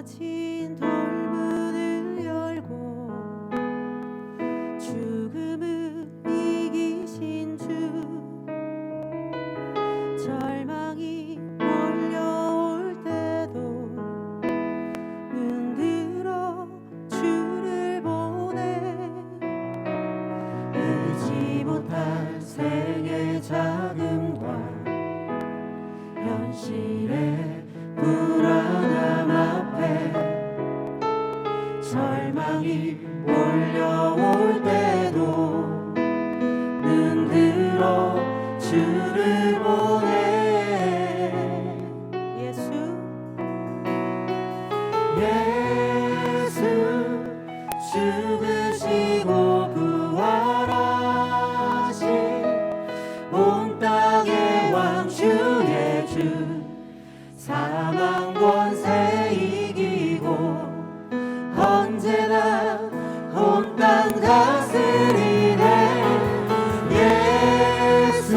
닫힌 돌문을 열고 죽음을 이기신 주, 절망이 몰려올 때도 눈 들어 주를 보내. 의지 못할 생의 자금과 현실의 불안함 앞에 절망이 몰려올 때도 눈 들어 주를 보내. 예수 죽으시고 부활하신 온 땅의 왕 주의 주, 사망 권세 이기고 언제나 온 땅 다스리네. 예수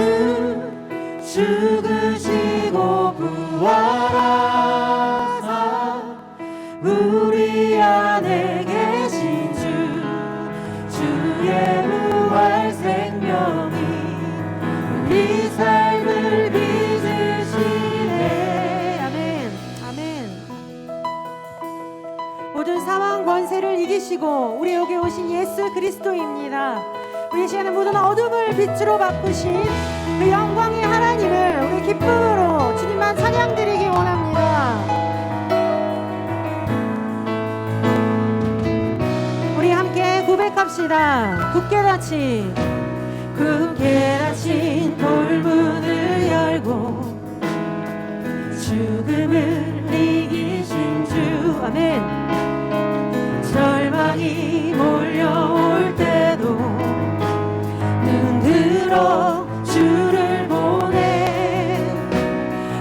죽으시고 부활하사 우리 안에 계신 주, 주의 부활 생명이 우리 삶을 빚으시네. 아멘, 아멘. 모든 사망 권세를 이기시고 우리에게 오신 예수 그리스도입니다. 우리 시간에 모든 어둠을 빛으로 바꾸신 그 영광의 하나님을 우리 기쁨으로 주님만 찬양드리기 원합니다. 우리 함께 고백합시다. 굳게 닫힌 돌문을 열고 죽음을 이기신 주, 아멘. 절망이 몰려올 때도 눈 들어 주를 보내.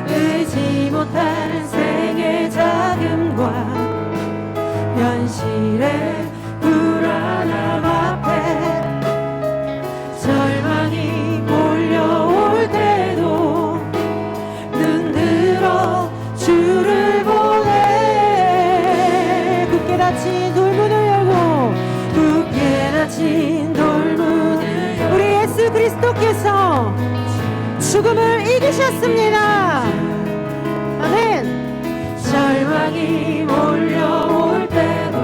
의지 못할 생의 자금과 현실의 불안함 앞에 절망이 몰려올 때도 눈 들어 주를 보내. 굳게 닫힌 돌문을 열고, 굳게 닫힌 돌문을, 우리 예수 그리스도께서 죽음을 이기셨습니다. 아멘. 절망이 몰려올 때도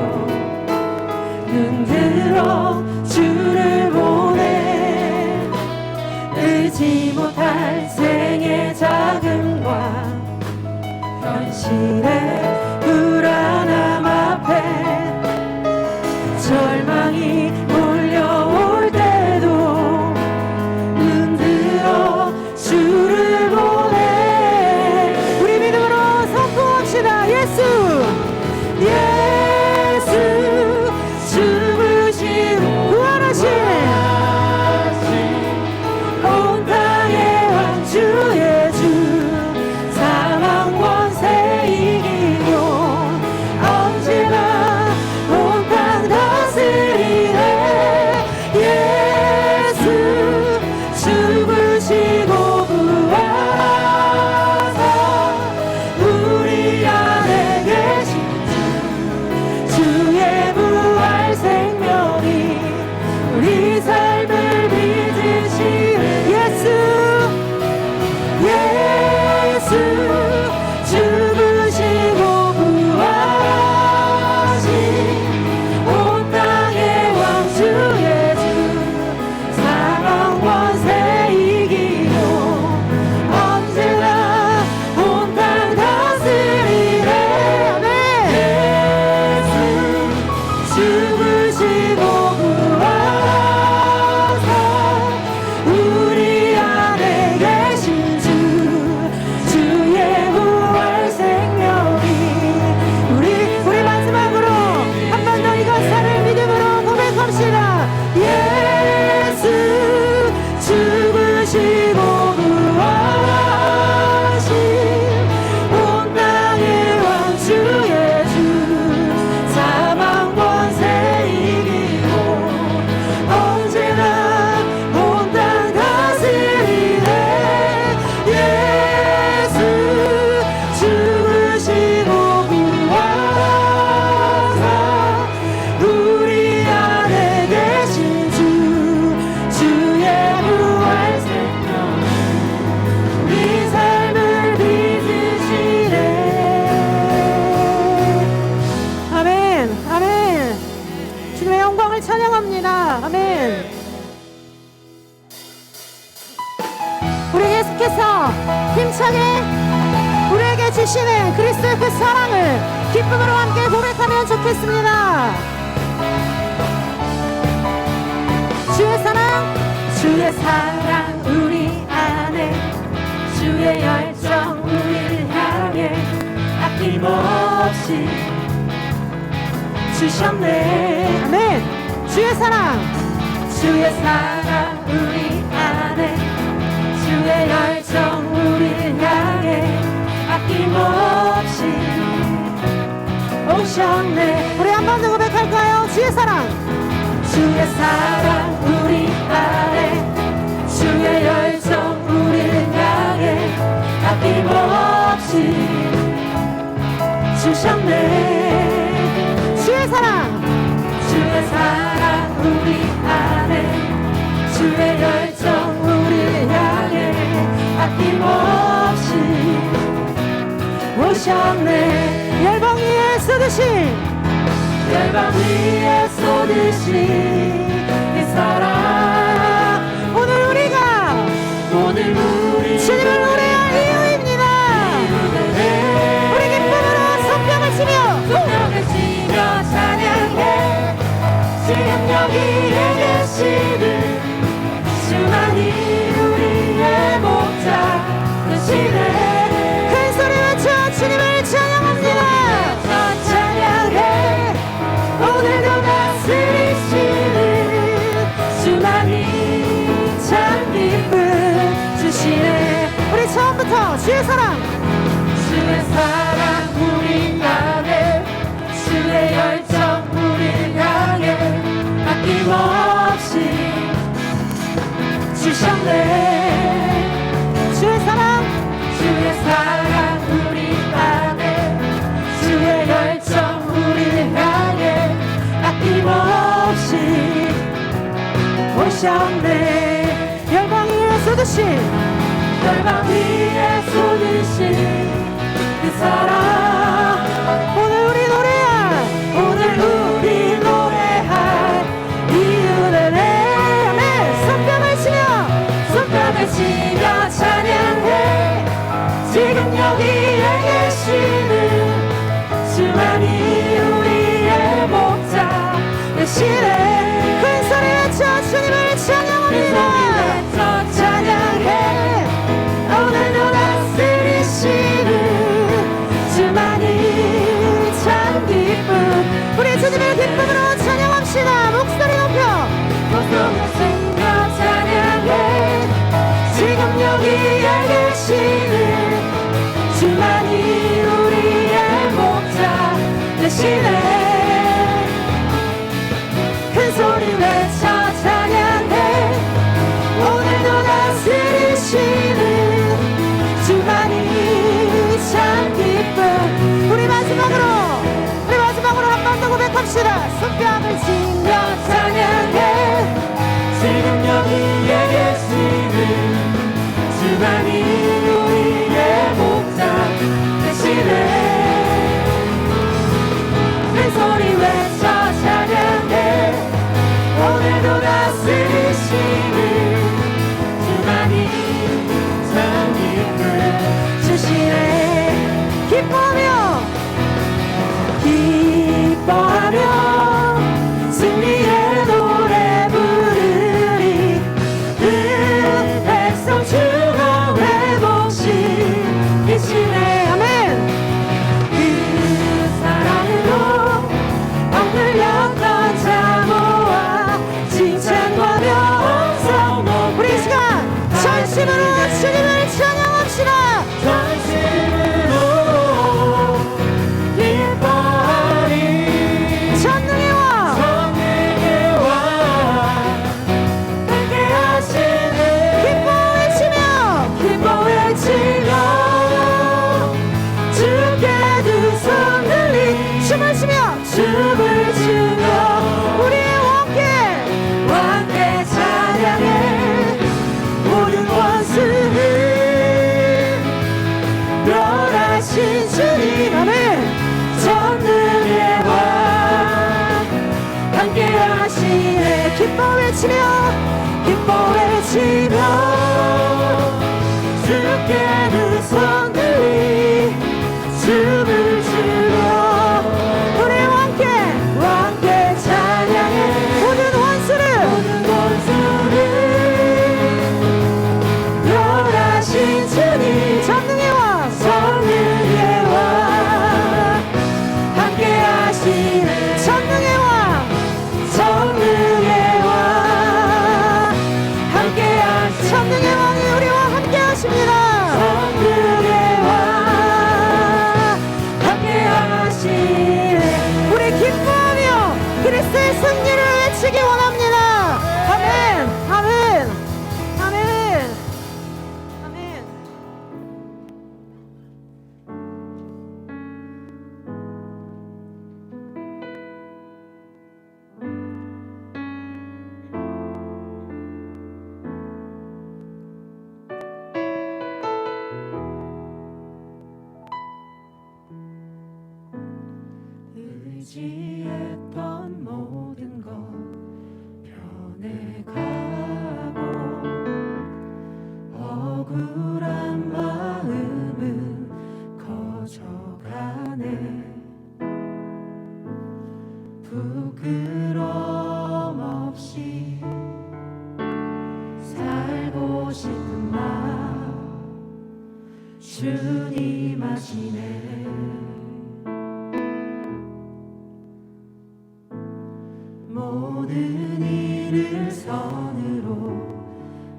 눈 들어 주를 보내. 의지 못할 생의 자금과 현실의 불안함 앞에 절망이 몰려올 때도 눈 들어 주를 보내. 우리 믿음으로 선포합시다. 예수 죽으시고 부활하신 온 땅의 왕 주의 주, 사망 권세 이기고 우리 계속해서 힘차게 우리에게 주시는 그리스도의 그 사랑을 기쁨으로 함께 고백하면 좋겠습니다. 주의 사랑 우리 안에, 주의 열정 우리를 향해 아낌없이 주셨네. 아멘. 주의 사랑 우리 안에, 주의 열정 우리를 향해 아낌없이 오셨네. 우리 한 번 더 고백할까요? 주의 사랑 우리 안에, 주의 열정 우리를 향해 아낌없이 주셨네. 주의 사랑 우리 안에, 주의 열정 우리를 향해 아낌없이 오셨네. 열방 위에 쏟으신 이 사랑, 오늘 우리가 주님을 노래할 이유입니다. 우리 기쁨으로 손뼉을 치며 찬양해. 지금 여기에 계시는 주만이 우리의 목자 되시네. 큰 소리 외쳐 주님을 찬양합니다. 찬양해. 오늘도 다스리시는 주만이 참 기쁨 주시네. 우리 처음부터 주의 사랑 우리 안에, 주의 열정 우리를 향해 아낌없이 주셨네. 주의 사랑 우리 안에, 주의 열정 우리를 향해 아낌없이 오셨네. 열방 위에 쏟으신 그 사랑, 오늘 우리 노래할 이유는 아멘. 손뼉을 치며 찬양해. 지금 여기에 계시는 주만이 우리의 목자 되시네. 큰 소리 외쳐 주님을 찬양합니다. 찬양해. 오늘도 다스리시는 주만이 참 기쁨. 우리 주님의 기쁨으로 찬양합시다. 목소리 높여 찬양해. 지금 여기에 계시는 주만이 우리의 목자 되시네. 큰 소리 외쳐 찬양해. 오늘도 다스리시는 주만이 참 기쁨. 우리 마지막으로 한 번 더 고백합시다. 손뼉을 치며 찬양해. 지금 여기에 계시는 주만이 우리의 목자 되시네. 큰 소리 외쳐 찬양해. 오늘도 다스리시는 주만이 참 기쁨 주시네. 기뻐하며 승리의 노래 부르리. 그 백성 주가 회복시키시네. 아멘. 그 사랑으로 억눌렸던 자 모아 칭찬과 명성. 우리 이 시간 전심으로 주님을 찬양합시다. 춤을 추며 우리의 왕께 찬양해. 모든 원수는 멸하신 주님. 아멘. 전능의 왕 함께 하시네. 기뻐 외치며 억울한 마음은 커져가네. 부끄럼 없이 살고 싶은 마음 주님 아시네. 모든 일을 선으로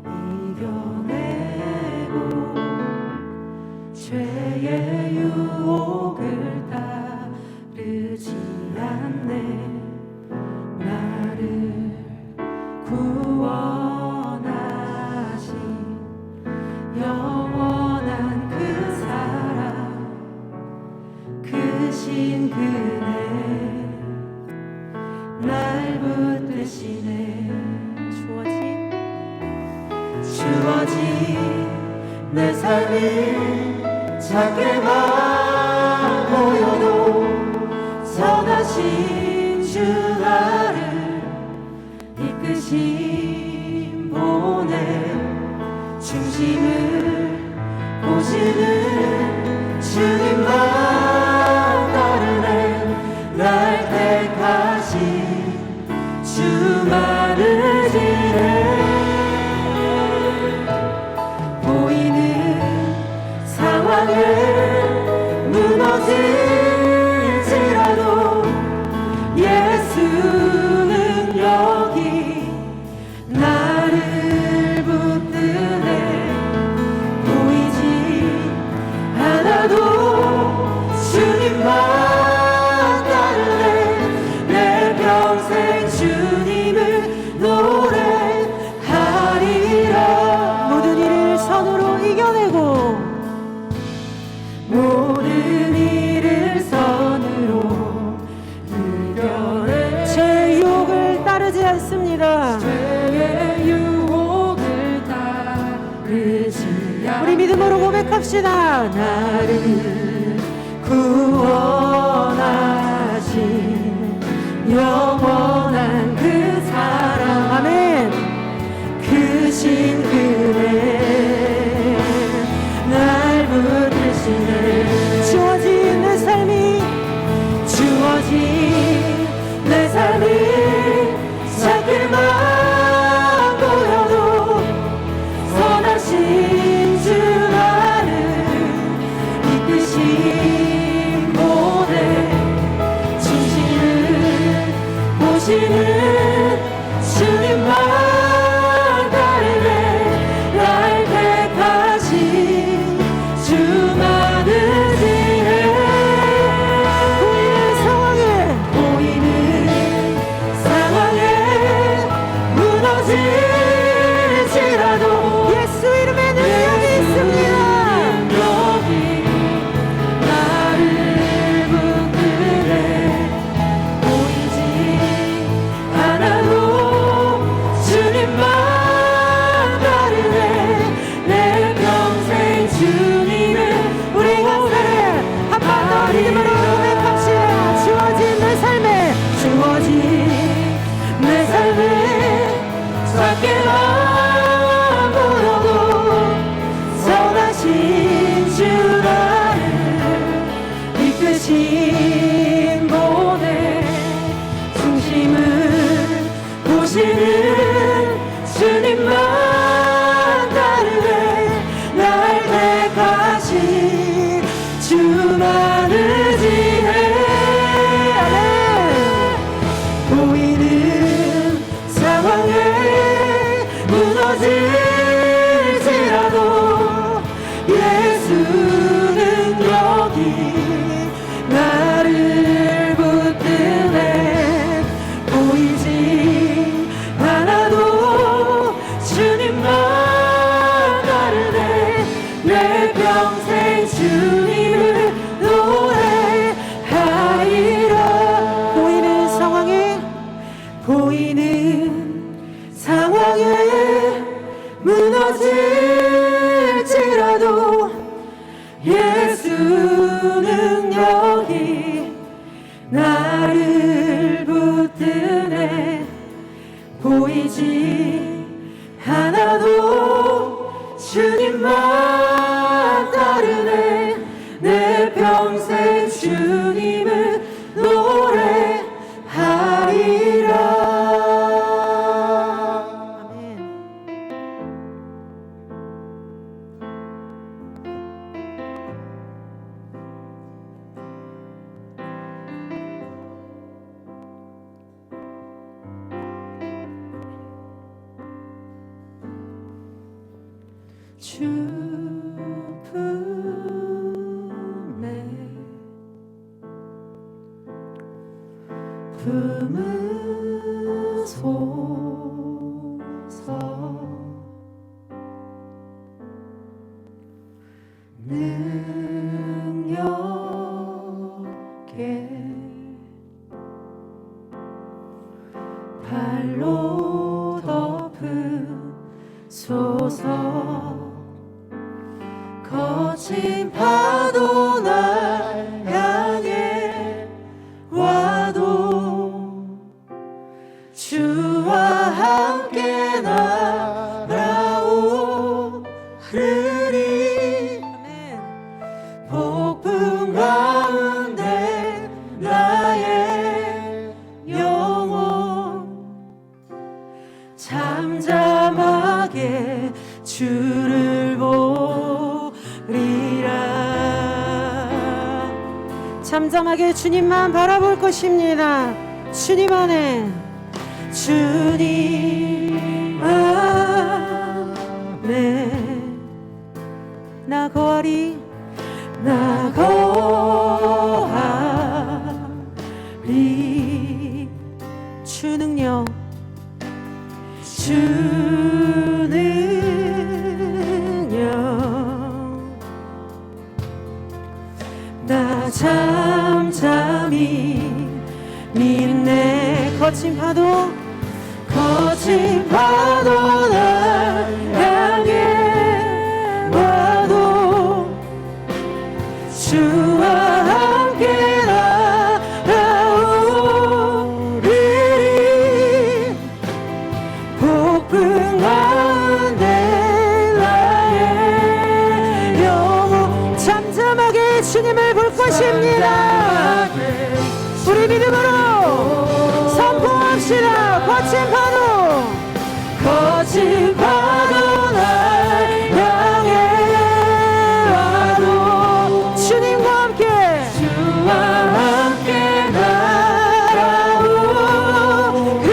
이겨내고 죄의 유혹을 따르지 않네. 나를 구원하신 영원한 그 사랑 크신 그네 날 붙드시네. 주어진 내 삶이 작게만 보여도 선하신 주 나를 이끄신 보내. 중심을 보시는 주님만 따르네. 날 택하신 주만을 지내. 보이는 상황에 무너질지라도 예수는 여기 나를 붙드네. 보이지 않아도 주님만 따르네. 내 평생 주님을 노래하리라. 모든 일을 선으로 이겨내고 모든 일을 선으로 이겨내. 죄의 유혹을 따르지 않습니다. 죄의 유혹을 따르지 않. 우리 믿음으로 고백합시다. 나를 구원하신 영원한 그 사랑. 아멘. 크신 그네 날 붙드시네. 주어진 내 삶이 작게만 보여도 선하신 주 나를 이끄신 보내. 중심을 보시는 주님만 따르네. 날 택하신 주만을 지내. 보이는 상황에 무너질지라도 예수 이름에 능력이 있습니다. 여기 나를 붙드네. 보이지 않아도 주님만 따르네. 내 평생 주님을. 우리 가세 한 번 더 믿음으로 고백합시다. 주어진 내 삶에 작게만 보여도 선하신 주 나를 이끄신 보내. 중심을 보시는 주님만 따르네. 날 택하신 주만을 지내. 보이는 상황에 무너질지라도 예수는 여기 나를 붙드네. 보이지 않아도 주님만 따르네. 내 평생 주님을 노래하리라. 보이는 상황에 무너질지라도 예수는 여기 나를 붙드네. 보이지 않아도 주님만 주님만 따르네. 내 평생 주님을 노래하리라. 주 품에 품으소서. 능력에 발로 덮으소서. 거친 파도 날 향해 와도 주와 함께 날아오르리. 폭풍 가운데 나의 영혼 잠잠하게 주를 잠잠하게 주님만 바라볼 것입니다. 주님 안에, 주님 안에 나 거하리, 나 거하리. 주 능력, 주 나 잠잠히 믿네. 거친 파도 날 향해 와도 주와 함께 날아오르리. 폭풍 가운데 나의 영혼 잠잠하게 주님을 볼 것입니다. 우리 믿음으로 선포합시다. 거친 파도 날 향해 와도 주님과 함께 날아오르리.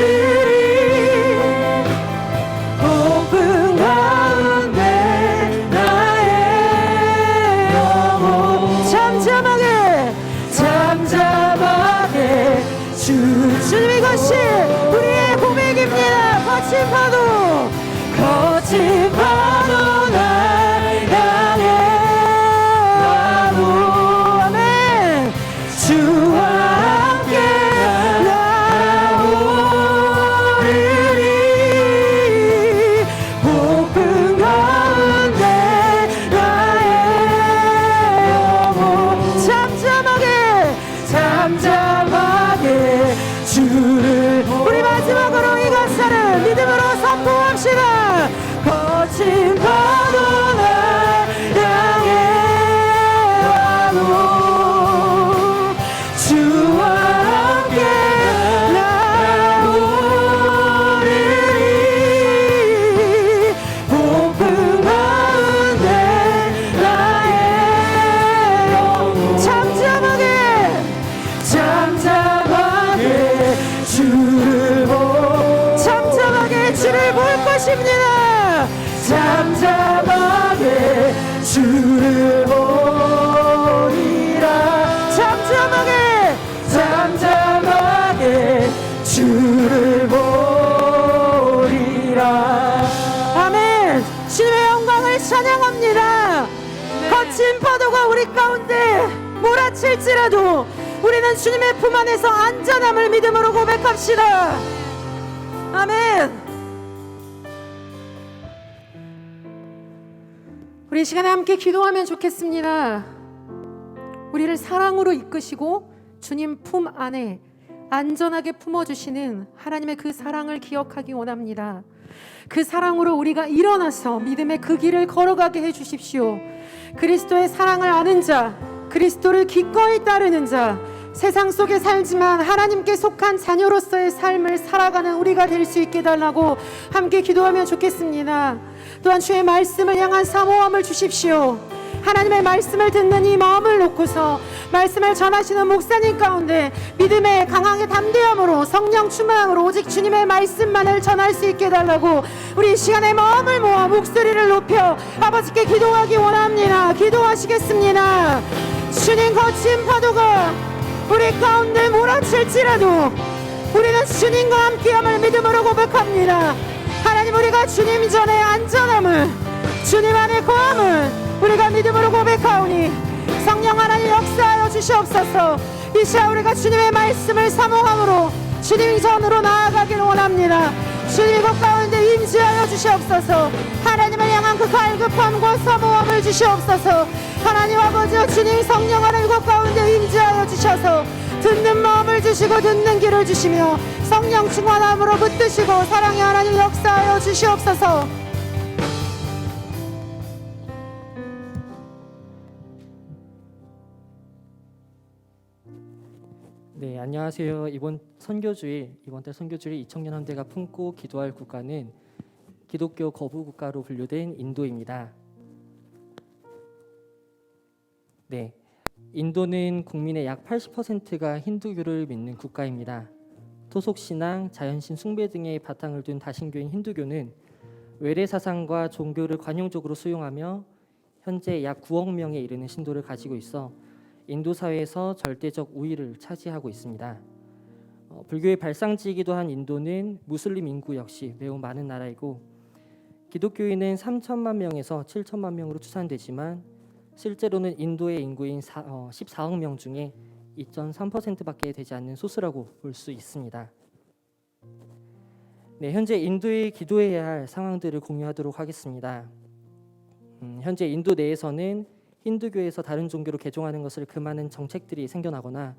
폭풍 가운데 나의 영혼 잠잠하게 주님의 것이 우리의 고백입니다. 거친 파도 날 향해 와도 아멘. 주와 함께 날아오르리. 폭풍 가운데 나의 영혼 잠잠하게 주를 우리 마지막으로 이 가사를 믿음으로 선포합시다. 거친 파도 날 향해 와도 주와 함께 날아오르리. 폭풍 가운데 나의 영혼 잠잠하게 주를 볼 것입니다. 잠잠하게 주를 보리라. 잠잠하게 주를 보리라. 아멘. 주님의 영광을 찬양합니다. 거친 파도가 우리 가운데 몰아칠지라도 우리는 주님의 품 안에서 안전함을 믿음으로 고백합시다. 아멘. 우리 이 시간에 함께 기도하면 좋겠습니다. 우리를 사랑으로 이끄시고 주님 품 안에 안전하게 품어주시는 하나님의 그 사랑을 기억하기 원합니다. 그 사랑으로 우리가 일어나서 믿음의 그 길을 걸어가게 해주십시오. 그리스도의 사랑을 아는 자, 그리스도를 기꺼이 따르는 자, 세상 속에 살지만 하나님께 속한 자녀로서의 삶을 살아가는 우리가 될 수 있게 달라고 함께 기도하면 좋겠습니다. 또한 주의 말씀을 향한 사모함을 주십시오. 하나님의 말씀을 듣는 이 마음을 놓고서 말씀을 전하시는 목사님 가운데 믿음의 강하게 담대함으로 성령 충만함으로 오직 주님의 말씀만을 전할 수 있게 달라고 우리 이 시간에 마음을 모아 목소리를 높여 아버지께 기도하기 원합니다. 기도하시겠습니다. 주님, 거친 파도가 우리 가운데 몰아칠지라도 우리는 주님과 함께함을 믿음으로 고백합니다. 하나님, 우리가 주님 전에 안전함을, 주님 안에 거함을 우리가 믿음으로 고백하오니 성령 하나님 역사하여 주시옵소서. 이 시간 우리가 주님의 말씀을 사모함으로 주님 전으로 나아가기를 원합니다. 주님 것 가운데 임재하여 주시옵소서. 하나님을 향한 그 갈급함과 사모함을 주시옵소서. 하나님 아버지여, 주님 성령 하나님 것 가운데 임재하여 주셔서 듣는 마음을 주시고 듣는 길을 주시며 성령 충만함으로 붙드시고 사랑의 하나님 역사하여 주시옵소서. 네, 안녕하세요. 이번 달 선교주일 이청년 함대가 품고 기도할 국가는 기독교 거부 국가로 분류된 인도입니다. 네, 인도는 국민의 약 80%가 힌두교를 믿는 국가입니다. 토속 신앙, 자연신 숭배 등의 바탕을 둔 다신교인 힌두교는 외래 사상과 종교를 관용적으로 수용하며 현재 약 9억 명에 이르는 신도를 가지고 있어 인도 사회에서 절대적 우위를 차지하고 있습니다. 불교의 발상지이기도 한 인도는 무슬림 인구 역시 매우 많은 나라이고 기독교인은 3천만 명에서 7천만 명으로 추산되지만 실제로는 인도의 인구인 14억 명 중에 2.3%밖에 되지 않는 소수라고 볼 수 있습니다. 네, 현재 인도에 기도해야 할 상황들을 공유하도록 하겠습니다. 현재 인도 내에서는 힌두교에서 다른 종교로 개종하는 것을 금하는 정책들이 생겨나거나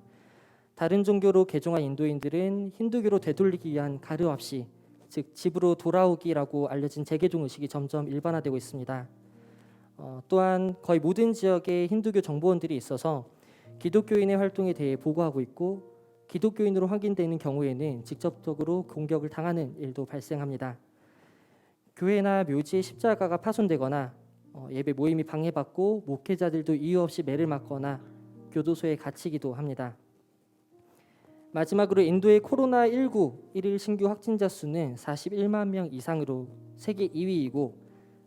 다른 종교로 개종한 인도인들은 힌두교로 되돌리기 위한 가르 없이 즉 집으로 돌아오기라고 알려진 재개종 의식이 점점 일반화되고 있습니다. 또한 거의 모든 지역에 힌두교 정보원들이 있어서 기독교인의 활동에 대해 보고하고 있고 기독교인으로 확인되는 경우에는 직접적으로 공격을 당하는 일도 발생합니다. 교회나 묘지의 십자가가 파손되거나 예배 모임이 방해받고 목회자들도 이유 없이 매를 맞거나 교도소에 갇히기도 합니다. 마지막으로 인도의 코로나19 일일 신규 확진자 수는 41만 명 이상으로 세계 2위이고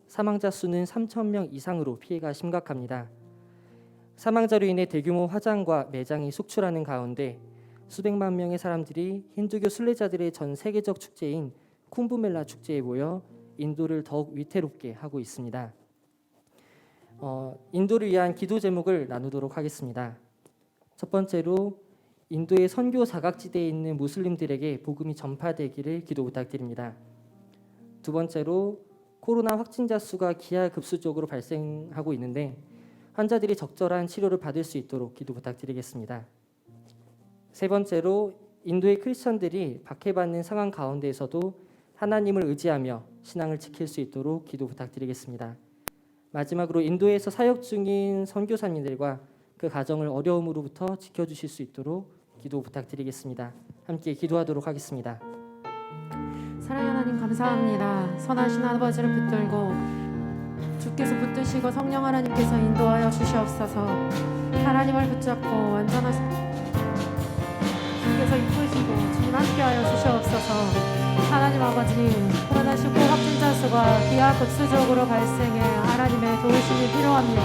사망자 수는 3천 명 이상으로 피해가 심각합니다. 사망자로 인해 대규모 화장과 매장이 속출하는 가운데 수백만 명의 사람들이 힌두교 순례자들의 전 세계적 축제인 쿰브멜라 축제에 모여 인도를 더욱 위태롭게 하고 있습니다. 인도를 위한 기도 제목을 나누도록 하겠습니다. 첫 번째로 인도의 선교 사각지대에 있는 무슬림들에게 복음이 전파되기를 기도 부탁드립니다. 두 번째로 코로나 확진자 수가 기하급수적으로 발생하고 있는데 환자들이 적절한 치료를 받을 수 있도록 기도 부탁드리겠습니다. 세 번째로 인도의 크리스천들이 박해받는 상황 가운데에서도 하나님을 의지하며 신앙을 지킬 수 있도록 기도 부탁드리겠습니다. 마지막으로 인도에서 사역 중인 선교사님들과 그 가정을 어려움으로부터 지켜주실 수 있도록 기도 부탁드리겠습니다. 함께 기도하도록 하겠습니다. 사랑의 하나님 감사합니다. 선하신 아버지를 붙들고 주께서 붙드시고 성령 하나님께서 인도하여 주시옵소서. 하나님을 붙잡고 완전하신 주께서 이끄시고 주님 함께하여 주시옵소서. 하나님 아버지, 코로나19 확진자 수가 기하급수적으로 발생해 하나님의 도우심이 필요합니다.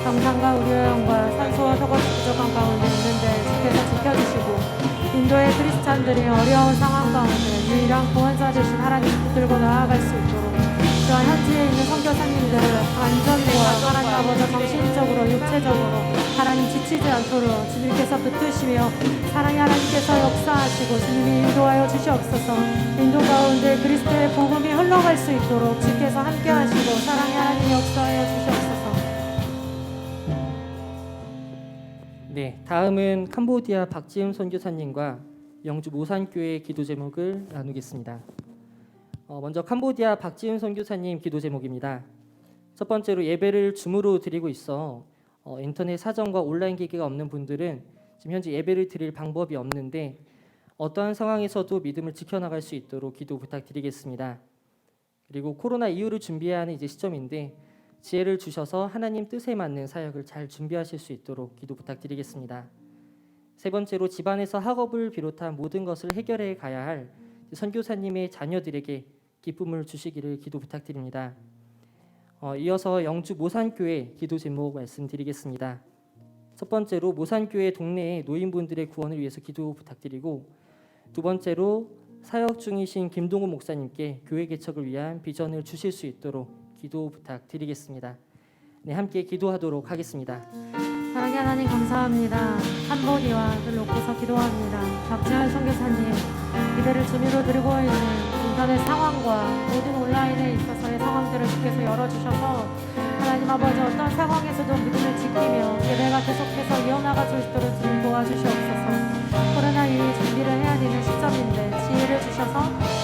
병상과 의료용과 산소와 턱없이 부족한 가운데 있는데 주께서 지켜주시고 인도의 크리스찬들이 어려운 상황 가운데 유일한 구원자 되신 하나님 붙들고 나아갈 수 있도록 또한 현지에 있는 선교사님들을 안전과 하나님 아버지 정신적으로 육체적으로 하나님 지치지 않도록 주님께서 붙드시며 사랑의 하나님께서 역사하시고 주님이 인도하여 주시옵소서. 인도 가운데 그리스도의 복음이 흘러갈 수 있도록 주께서 함께하시고 사랑의 하나님 역사하여 주시옵소서. 네, 다음은 캄보디아 박지음 선교사님과 영주 모산교회 기도 제목을 나누겠습니다. 먼저 캄보디아 박지은 선교사님 기도 제목입니다. 첫 번째로 예배를 줌으로 드리고 있어 인터넷 사정과 온라인 기기가 없는 분들은 지금 현재 예배를 드릴 방법이 없는데 어떠한 상황에서도 믿음을 지켜나갈 수 있도록 기도 부탁드리겠습니다. 그리고 코로나 이후를 준비해야 하는 이제 시점인데 지혜를 주셔서 하나님 뜻에 맞는 사역을 잘 준비하실 수 있도록 기도 부탁드리겠습니다. 세 번째로 집안에서 학업을 비롯한 모든 것을 해결해 가야 할 선교사님의 자녀들에게 기쁨을 주시기를 기도 부탁드립니다. 이어서 영주 모산교회 기도 제목 말씀드리겠습니다. 첫 번째로 모산교회 동네의 노인분들의 구원을 위해서 기도 부탁드리고, 두 번째로 사역 중이신 김동호 목사님께 교회 개척을 위한 비전을 주실 수 있도록 기도 부탁드리겠습니다. 네, 함께 기도하도록 하겠습니다. 사랑의 하나님 감사합니다. 캄보디아를 놓고서 기도합니다. 박지현 선교사님 예배를 주미로 드리고 있는 인터넷 상황과 모든 온라인에 있어서의 상황들을 주께서 열어주셔서 하나님 아버지 어떤 상황에서도 믿음을 지키며 예배가 계속해서 이어나갈 수 있도록 주님 도와주시옵소서. 코로나 이후에 준비를 해야 되는 시점인데 지혜를 주셔서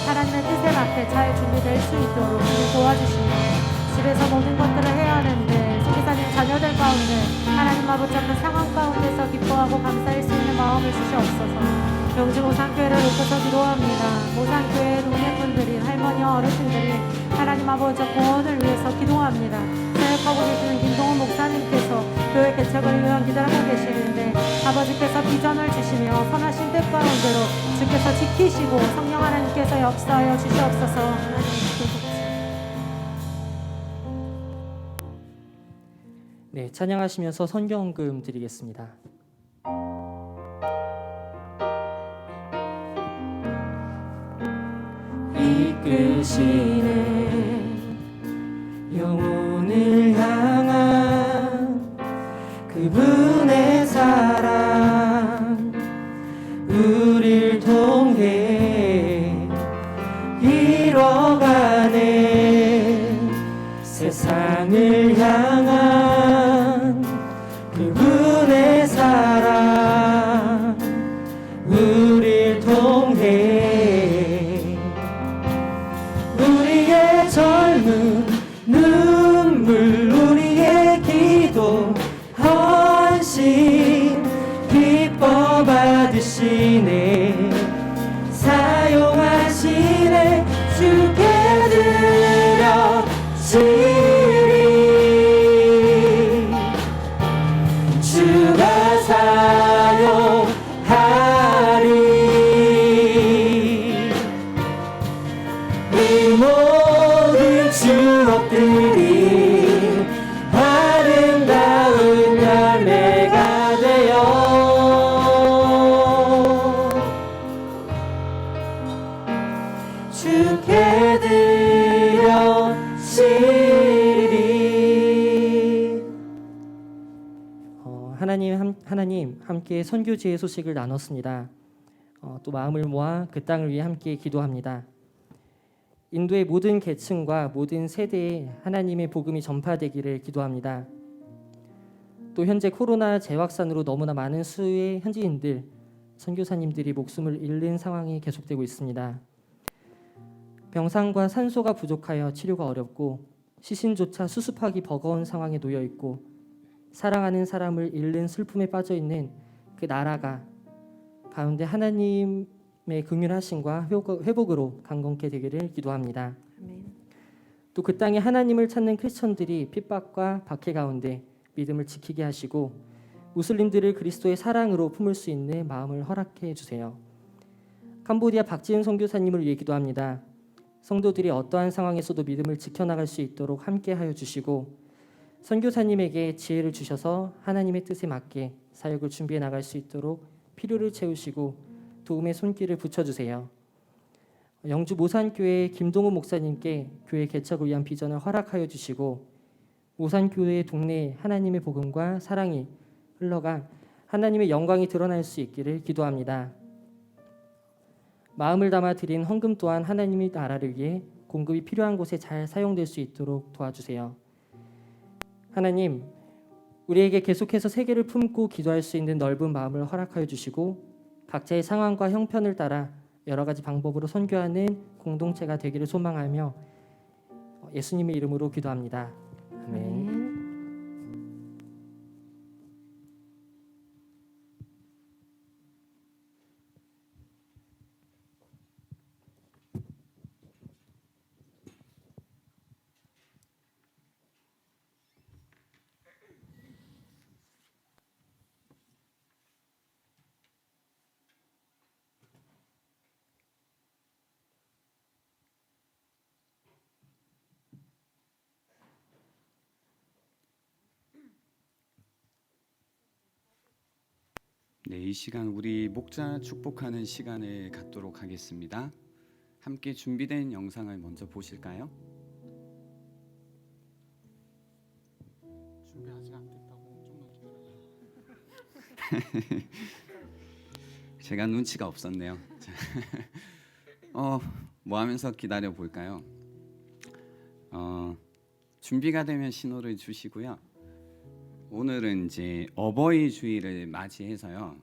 하나님의 뜻에 맞게 잘 준비될 수 있도록 주님 도와주시며 집에서 모든 것들을 해야 하는데 선교사님 자녀들 가운데 하나님 아버지 그 상황 가운데서 기뻐하고 감사할 수 있는 마음을 주시옵소서. 영주 모산교회를 놓고서 기도합니다. 모산교회 동네분들이 할머니와 어르신들이 하나님 아버지 구원을 위해서 기도합니다. 사역하고 계시는 김동훈 목사님께서 교회 개척을 위한 기도를 하고 계시는데 아버지께서 비전을 주시며 선하신 뜻 가운데로 주께서 지키시고 성령 하나님께서 역사하여 주시옵소서. 네, 찬양하시면서 선경금 드리겠습니다. 이끄시네 영혼을 향한 그분의 사랑 우릴 통해 이뤄가네 세상을 향한 그분의 사랑 우릴 통해 우리의 젊은 눈물 우리의 기도 헌신 기뻐 받으시네 사용하시네 주께 드려지리 주가 사용하리 이 모든 추억들이 아름다운 열매가 되어 주께 드려지리. 하나님 함께 선교지의 소식을 나눴습니다. 또 마음을 모아 그 땅을 위해 함께 기도합니다. 인도의 모든 계층과 모든 세대에 하나님의 복음이 전파되기를 기도합니다. 또 현재 코로나 재확산으로 너무나 많은 수의 현지인들, 선교사님들이 목숨을 잃는 상황이 계속되고 있습니다. 병상과 산소가 부족하여 치료가 어렵고 시신조차 수습하기 버거운 상황에 놓여 있고 사랑하는 사람을 잃는 슬픔에 빠져 있는 그 나라가 가운데 하나님의 긍휼하심과 회복으로 강건케 되기를 기도합니다. 또 그 땅에 하나님을 찾는 크리스천들이 핍박과 박해 가운데 믿음을 지키게 하시고 무슬림들을 그리스도의 사랑으로 품을 수 있는 마음을 허락해 주세요. 캄보디아 박지은 선교사님을 위해 기도합니다. 성도들이 어떠한 상황에서도 믿음을 지켜나갈 수 있도록 함께하여 주시고 선교사님에게 지혜를 주셔서 하나님의 뜻에 맞게 사역을 준비해 나갈 수 있도록 필요를 채우시고 도움의 손길을 붙여주세요. 영주 모산교회 김동훈 목사님께 교회 개척을 위한 비전을 허락하여 주시고 모산교회 동네에 하나님의 복음과 사랑이 흘러가 하나님의 영광이 드러날 수 있기를 기도합니다. 마음을 담아 드린 헌금 또한 하나님의 나라를 위해 공급이 필요한 곳에 잘 사용될 수 있도록 도와주세요. 하나님, 우리에게 계속해서 세계를 품고 기도할 수 있는 넓은 마음을 허락하여 주시고 각자의 상황과 형편을 따라 여러 가지 방법으로 선교하는 공동체가 되기를 소망하며 예수님의 이름으로 기도합니다. 아멘. 아멘. 네, 이 시간 우리 목자 축복하는 시간을 갖도록 하겠습니다. 함께 준비된 영상을 먼저 보실까요? 준비 아직 안 됐다고 좀만 기다려. 제가 눈치가 없었네요. 뭐 하면서 기다려 볼까요? 준비가 되면 신호를 주시고요. 오늘은 이제 어버이 주일을 맞이해서요.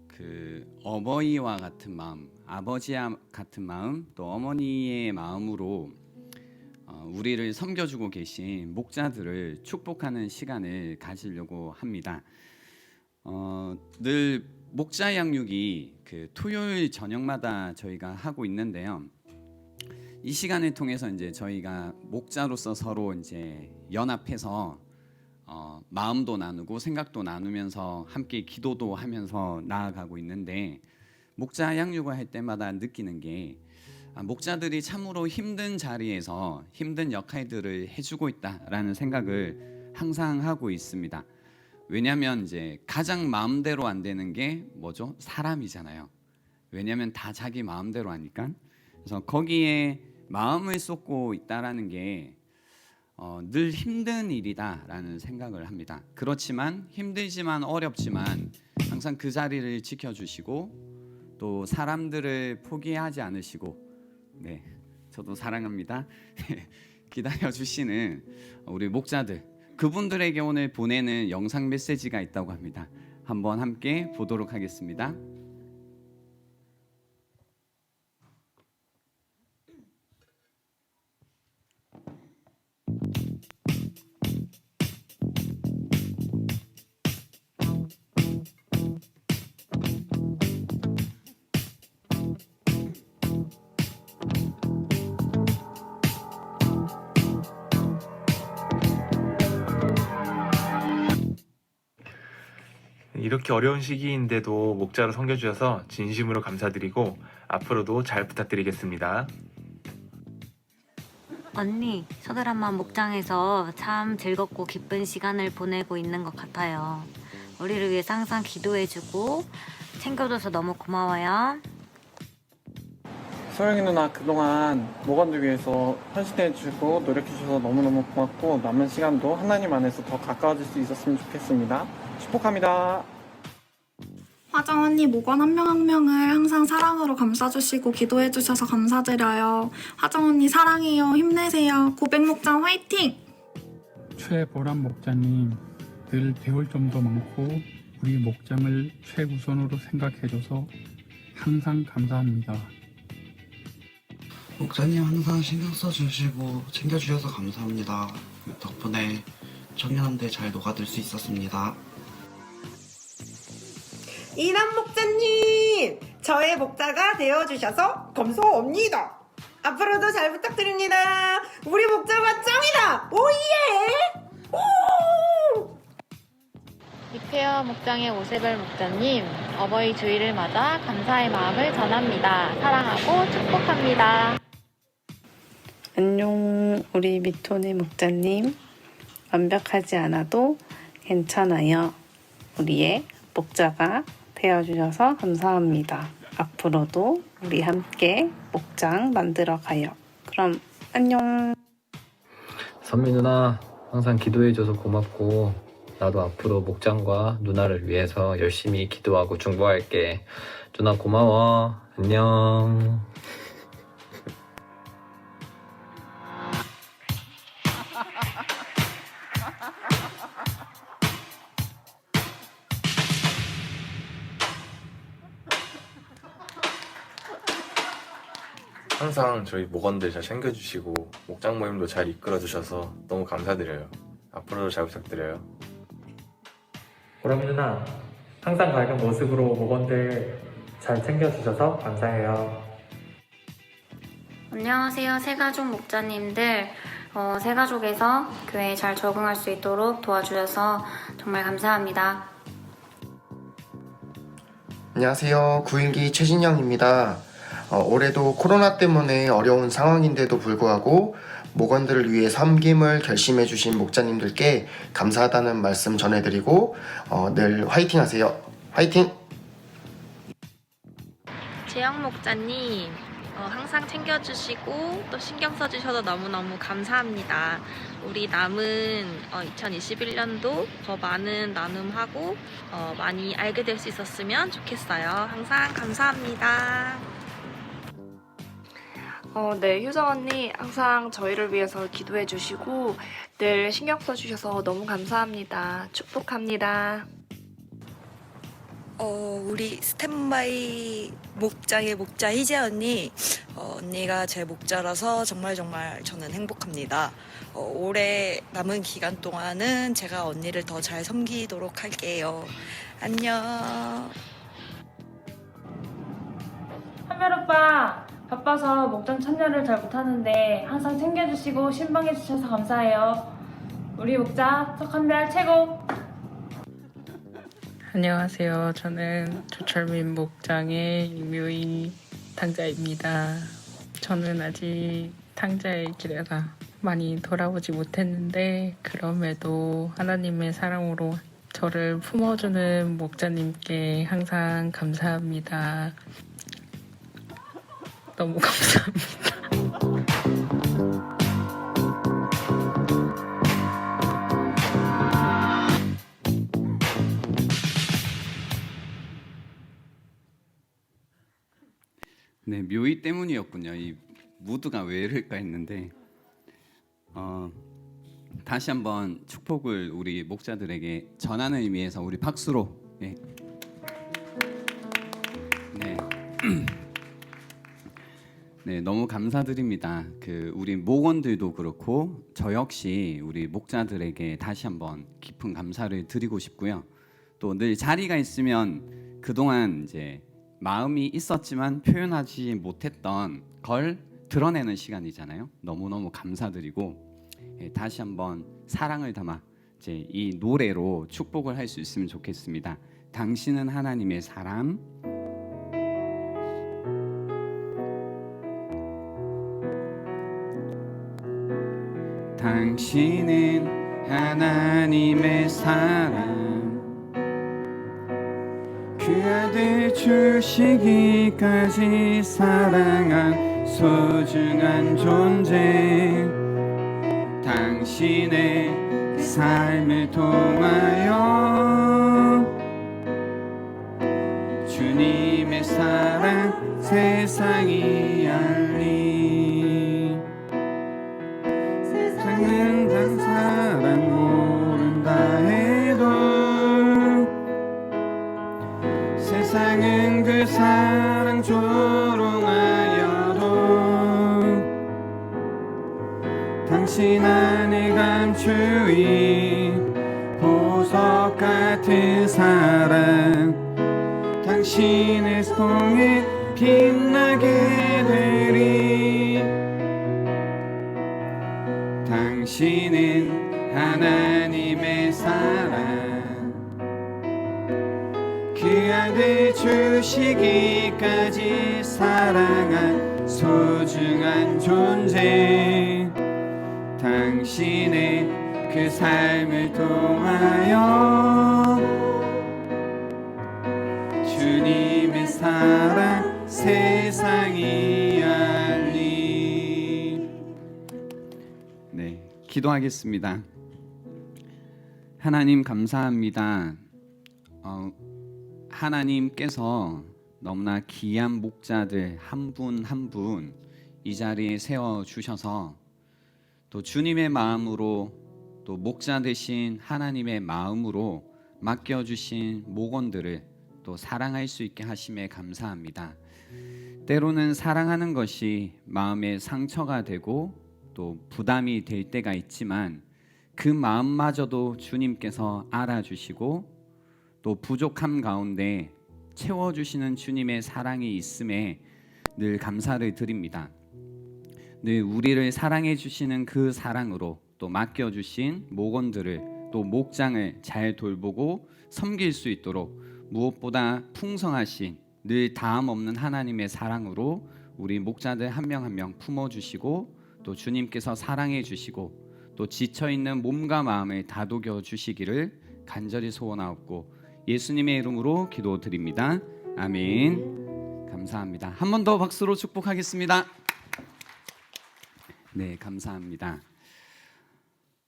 그 어버이와 같은 마음, 아버지와 같은 마음, 또 어머니의 마음으로 우리를 섬겨주고 계신 목자들을 축복하는 시간을 가지려고 합니다. 늘 목자 양육이 그 토요일 저녁마다 저희가 하고 있는데요. 이 시간을 통해서 이제 저희가 목자로서 서로 이제 연합해서 마음도 나누고 생각도 나누면서 함께 기도도 하면서 나아가고 있는데, 목자 양육을 할 때마다 느끼는 게 목자들이 참으로 힘든 자리에서 힘든 역할들을 해주고 있다라는 생각을 항상 하고 있습니다. 왜냐하면 이제 가장 마음대로 안 되는 게 뭐죠? 사람이잖아요. 왜냐하면 다 자기 마음대로 하니까. 그래서 거기에 마음을 쏟고 있다라는 게 늘 힘든 일이다라는 생각을 합니다. 그렇지만 힘들지만 어렵지만 항상 그 자리를 지켜주시고 또 사람들을 포기하지 않으시고, 네, 저도 사랑합니다. 기다려주시는 우리 목자들, 그분들에게 오늘 보내는 영상 메시지가 있다고 합니다. 한번 함께 보도록 하겠습니다. 이렇게 어려운 시기인데도 목자로 섬겨주셔서 진심으로 감사드리고 앞으로도 잘 부탁드리겠습니다. 언니, 서드람마 목장에서 참 즐겁고 기쁜 시간을 보내고 있는 것 같아요. 우리를 위해서 항상 기도해주고 챙겨줘서 너무 고마워요. 소영이 누나 그동안 모건들 위해서 헌신해주고 노력해주셔서 너무너무 고맙고, 남은 시간도 하나님 안에서 더 가까워질 수 있었으면 좋겠습니다. 축복합니다. 화정 언니 모건 한 명 한 명을 항상 사랑으로 감싸주시고 기도해주셔서 감사드려요. 화정 언니 사랑해요. 힘내세요. 고백목장 화이팅! 최보람 목자님, 늘 배울 점도 많고 우리 목장을 최우선으로 생각해줘서 항상 감사합니다. 목자님 항상 신경 써주시고 챙겨주셔서 감사합니다. 덕분에 청년한테 잘 녹아들 수 있었습니다. 이남 목자님, 저의 목자가 되어주셔서 감사합니다. 앞으로도 잘 부탁드립니다. 우리 목자가 짱이다. 오예! 오! 이페어 목장의 오세별 목자님, 어버이 주일을 맞아 감사의 마음을 전합니다. 사랑하고 축복합니다. 안녕, 우리 미토네 목자님. 완벽하지 않아도 괜찮아요. 우리의 목자가 되어주셔서 감사합니다. 앞으로도 우리 함께 목장 만들어 가요. 그럼 안녕. 선미 누나 항상 기도해줘서 고맙고, 나도 앞으로 목장과 누나를 위해서 열심히 기도하고 중보할게. 누나 고마워. 안녕. 항상 저희 목원들 잘 챙겨주시고 목장 모임도 잘 이끌어주셔서 너무 감사드려요. 앞으로도 잘 부탁드려요. 보람이 누나, 항상 밝은 모습으로 목원들 잘 챙겨주셔서 감사해요. 안녕하세요. 새가족 목자님들. 새가족에서 교회에 잘 적응할 수 있도록 도와주셔서 정말 감사합니다. 안녕하세요. 구인기 최진영입니다. 올해도 코로나 때문에 어려운 상황인데도 불구하고 목원들을 위해 섬김을 결심해 주신 목자님들께 감사하다는 말씀 전해드리고 늘 화이팅 하세요. 화이팅! 재영 목자님, 항상 챙겨주시고 또 신경 써주셔서 너무너무 감사합니다. 우리 남은 2021년도 더 많은 나눔하고 많이 알게 될 수 있었으면 좋겠어요. 항상 감사합니다. 네, 효정 언니 항상 저희를 위해서 기도해 주시고 늘 신경 써 주셔서 너무 감사합니다. 축복합니다. 우리 스탠바이 목장의 목자 희재 언니, 언니가 제 목자라서 정말 저는 행복합니다. 올해 남은 기간 동안은 제가 언니를 더 잘 섬기도록 할게요. 안녕. 한별 오빠, 바빠서 목장 참여를 잘 못하는데 항상 챙겨주시고 신방해주셔서 감사해요. 우리 목자 석한별 최고! 안녕하세요. 저는 조철민 목장의 임요희 탕자입니다. 저는 아직 탕자의 길에서 많이 돌아오지 못했는데 그럼에도 하나님의 사랑으로 저를 품어주는 목자님께 항상 감사합니다. 너무 감사합니다. 네, 묘의 때문이었군요. 이 무드가 왜 이럴까 했는데 다시 한번 축복을 우리 목자들에게 전하는 의미에서 우리 박수로 네. 네, 너무 감사드립니다. 우리 목원들도 그렇고 저 역시 우리 목자들에게 다시 한번 깊은 감사를 드리고 싶고요. 또 늘 자리가 있으면 그동안 이제 마음이 있었지만 표현하지 못했던 걸 드러내는 시간이잖아요. 너무너무 감사드리고 다시 한번 사랑을 담아 이제 이 노래로 축복을 할 수 있으면 좋겠습니다. 당신은 하나님의 사람. 당신은 하나님의 사람. 그 아들 주시기까지 사랑한 소중한 존재. 당신의 삶을 통하여 주님의 사랑 세상이 알리. 세상은 단 사랑 모른다 해도 세상은 그 사랑 조롱하여도 당신 안에 감추인 보석 같은 사랑. 당신의 통해 빛나게 되리. 당신은 하나님의 사랑. 그 아들 주시기까지 사랑한 소중한 존재. 당신의 그 삶을 통하여 주님의 사랑 세상이 알리. 네, 기도하겠습니다. 하나님 감사합니다. 하나님께서 너무나 귀한 목자들 한 분 한 분 이 자리에 세워 주셔서 또 주님의 마음으로 또 목자 되신 하나님의 마음으로 맡겨 주신 목원들을 또 사랑할 수 있게 하심에 감사합니다. 때로는 사랑하는 것이 마음에 상처가 되고 또 부담이 될 때가 있지만 그 마음마저도 주님께서 알아주시고 또 부족함 가운데 채워주시는 주님의 사랑이 있음에 늘 감사를 드립니다. 늘 우리를 사랑해 주시는 그 사랑으로 또 맡겨주신 목원들을 또 목장을 잘 돌보고 섬길 수 있도록 무엇보다 풍성하신 늘 다함 없는 하나님의 사랑으로 우리 목자들 한 명 한 명 품어주시고 또 주님께서 사랑해 주시고 또 지쳐있는 몸과 마음을 다독여 주시기를 간절히 소원하옵고 예수님의 이름으로 기도드립니다. 아멘. 감사합니다. 한 번 더 박수로 축복하겠습니다. 네, 감사합니다.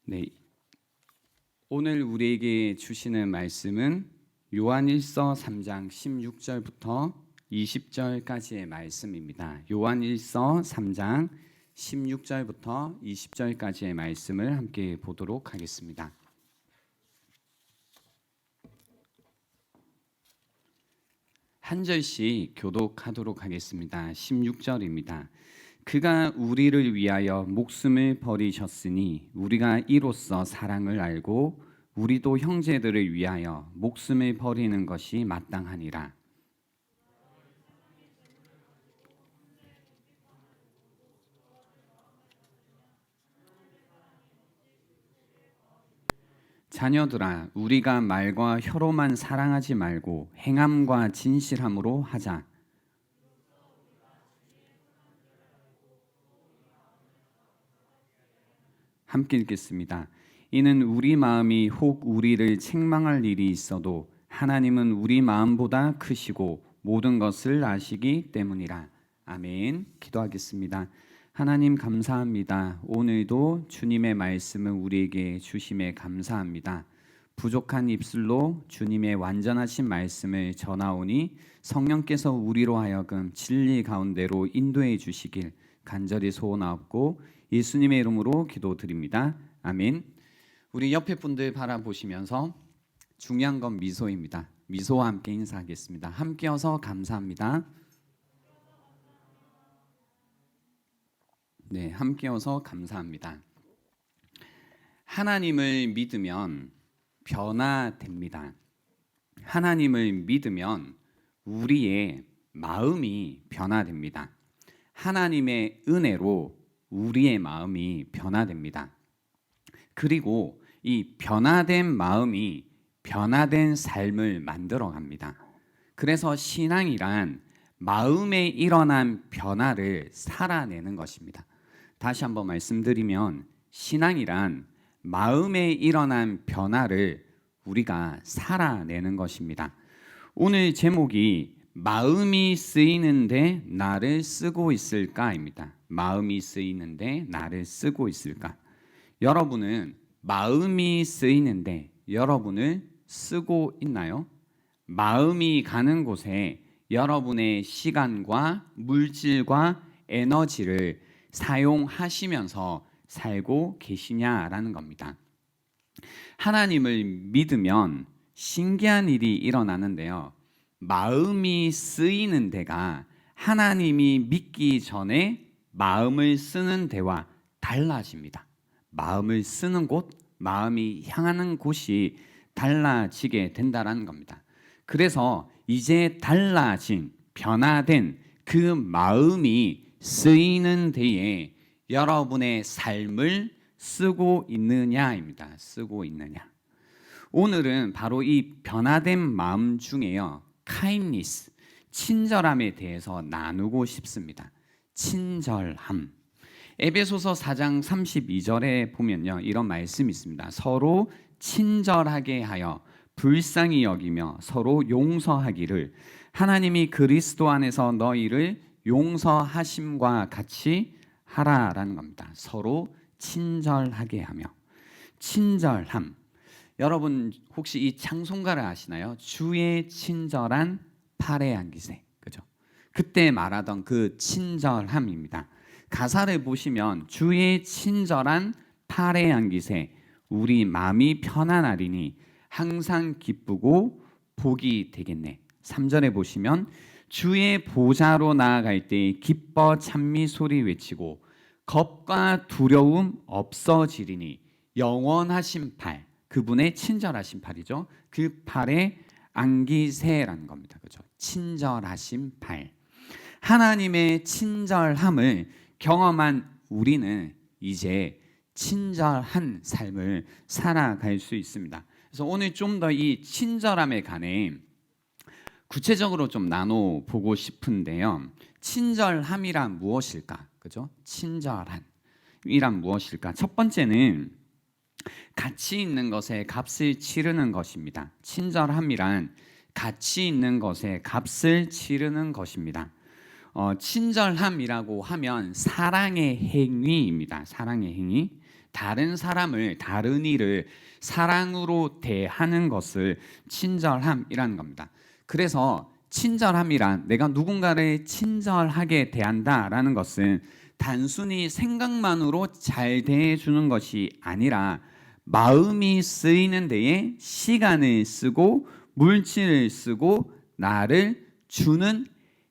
네, 오늘 우리에게 주시는 말씀은 요한일서 3장 16절부터 20절까지의 말씀입니다. 요한일서 3장 16절부터 20절까지의 말씀을 함께 보도록 하겠습니다. 한 절씩 교독하도록 하겠습니다. 16절입니다. 그가 우리를 위하여 목숨을 버리셨으니 우리가 이로써 사랑을 알고 우리도 형제들을 위하여 목숨을 버리는 것이 마땅하니라. 자녀들아, 우리가 말과 혀로만 사랑하지 말고 행함과 진실함으로 하자. 함께 읽겠습니다. 이는 우리 마음이 혹 우리를 책망할 일이 있어도 하나님은 우리 마음보다 크시고 모든 것을 아시기 때문이라. 아멘. 기도하겠습니다. 하나님 감사합니다. 오늘도 주님의 말씀을 우리에게 주심에 감사합니다. 부족한 입술로 주님의 완전하신 말씀을 전하오니 성령께서 우리로 하여금 진리 가운데로 인도해 주시길 간절히 소원하옵고 예수님의 이름으로 기도드립니다. 아멘. 우리 옆에 분들 바라보시면서 중요한 건 미소입니다. 미소와 함께 인사하겠습니다. 함께여서 감사합니다. 네, 함께여서 감사합니다. 하나님을 믿으면 변화됩니다. 하나님을 믿으면 우리의 마음이 변화됩니다. 하나님의 은혜로 우리의 마음이 변화됩니다. 그리고 이 변화된 마음이 변화된 삶을 만들어 갑니다. 그래서 신앙이란 마음에 일어난 변화를 살아내는 것입니다. 다시 한번 말씀드리면 신앙이란 마음에 일어난 변화를 우리가 살아내는 것입니다. 오늘 제목이 마음이 쓰이는데 나를 쓰고 있을까입니다. 마음이 쓰이는데 나를 쓰고 있을까? 여러분은 마음이 쓰이는데 여러분을 쓰고 있나요? 마음이 가는 곳에 여러분의 시간과 물질과 에너지를 사용하시면서 살고 계시냐라는 겁니다. 하나님을 믿으면 신기한 일이 일어나는데요. 마음이 쓰이는 데가 하나님이 믿기 전에 마음을 쓰는 데와 달라집니다. 마음을 쓰는 곳, 마음이 향하는 곳이 달라지게 된다는 겁니다. 그래서 이제 달라진, 변화된 그 마음이 쓰이는 데에 여러분의 삶을 쓰고 있느냐입니다. 쓰고 있느냐. 오늘은 바로 이 변화된 마음 중에요. kindness, 친절함에 대해서 나누고 싶습니다. 친절함. 에베소서 4장 32절에 보면요. 이런 말씀이 있습니다. 서로 친절하게 하여 불쌍히 여기며 서로 용서하기를 하나님이 그리스도 안에서 너희를 용서하심과 같이 하라라는 겁니다. 서로 친절하게 하며. 친절함. 여러분 혹시 이 찬송가를 아시나요? 주의 친절한 팔의 안기세. 그죠? 그때 말하던 그 친절함입니다. 가사를 보시면 주의 친절한 팔의 안기세 우리 마음이 편안하리니 항상 기쁘고 복이 되겠네. 3절에 보시면 주의 보좌로 나아갈 때 기뻐 찬미 소리 외치고 겁과 두려움 없어지리니 영원하신 팔, 그분의 친절하신 팔이죠. 그 팔에 안기세라는 겁니다. 그죠? 친절하신 팔. 하나님의 친절함을 경험한 우리는 이제 친절한 삶을 살아갈 수 있습니다. 그래서 오늘 좀 더 이 친절함에 관해 구체적으로 좀 나눠 보고 싶은데요. 친절함이란 무엇일까? 그죠? 친절함이란 무엇일까? 첫 번째는 가치 있는 것에 값을 치르는 것입니다. 친절함이란 가치 있는 것에 값을 치르는 것입니다. 친절함이라고 하면 사랑의 행위입니다. 사랑의 행위. 다른 사람을, 다른 이를 사랑으로 대하는 것을 친절함이라는 겁니다. 그래서 친절함이란 내가 누군가를 친절하게 대한다라는 것은 단순히 생각만으로 잘 대해주는 것이 아니라 마음이 쓰이는 데에 시간을 쓰고 물질을 쓰고 나를 주는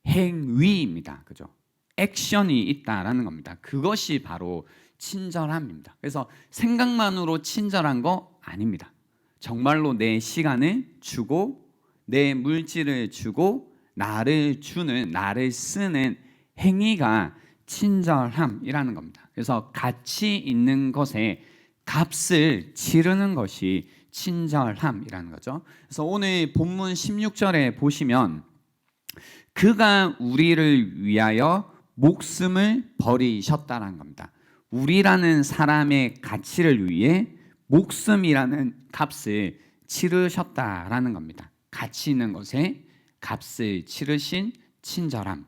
행위입니다. 그죠? 액션이 있다라는 겁니다. 그것이 바로 친절함입니다. 그래서 생각만으로 친절한 거 아닙니다. 정말로 내 시간을 주고 내 물질을 주고 나를 주는, 나를 쓰는 행위가 친절함이라는 겁니다. 그래서 가치 있는 것에 값을 치르는 것이 친절함이라는 거죠. 그래서 오늘 본문 16절에 보시면 그가 우리를 위하여 목숨을 버리셨다는 겁니다. 우리라는 사람의 가치를 위해 목숨이라는 값을 치르셨다라는 겁니다. 가치 있는 것에 값을 치르신 친절함.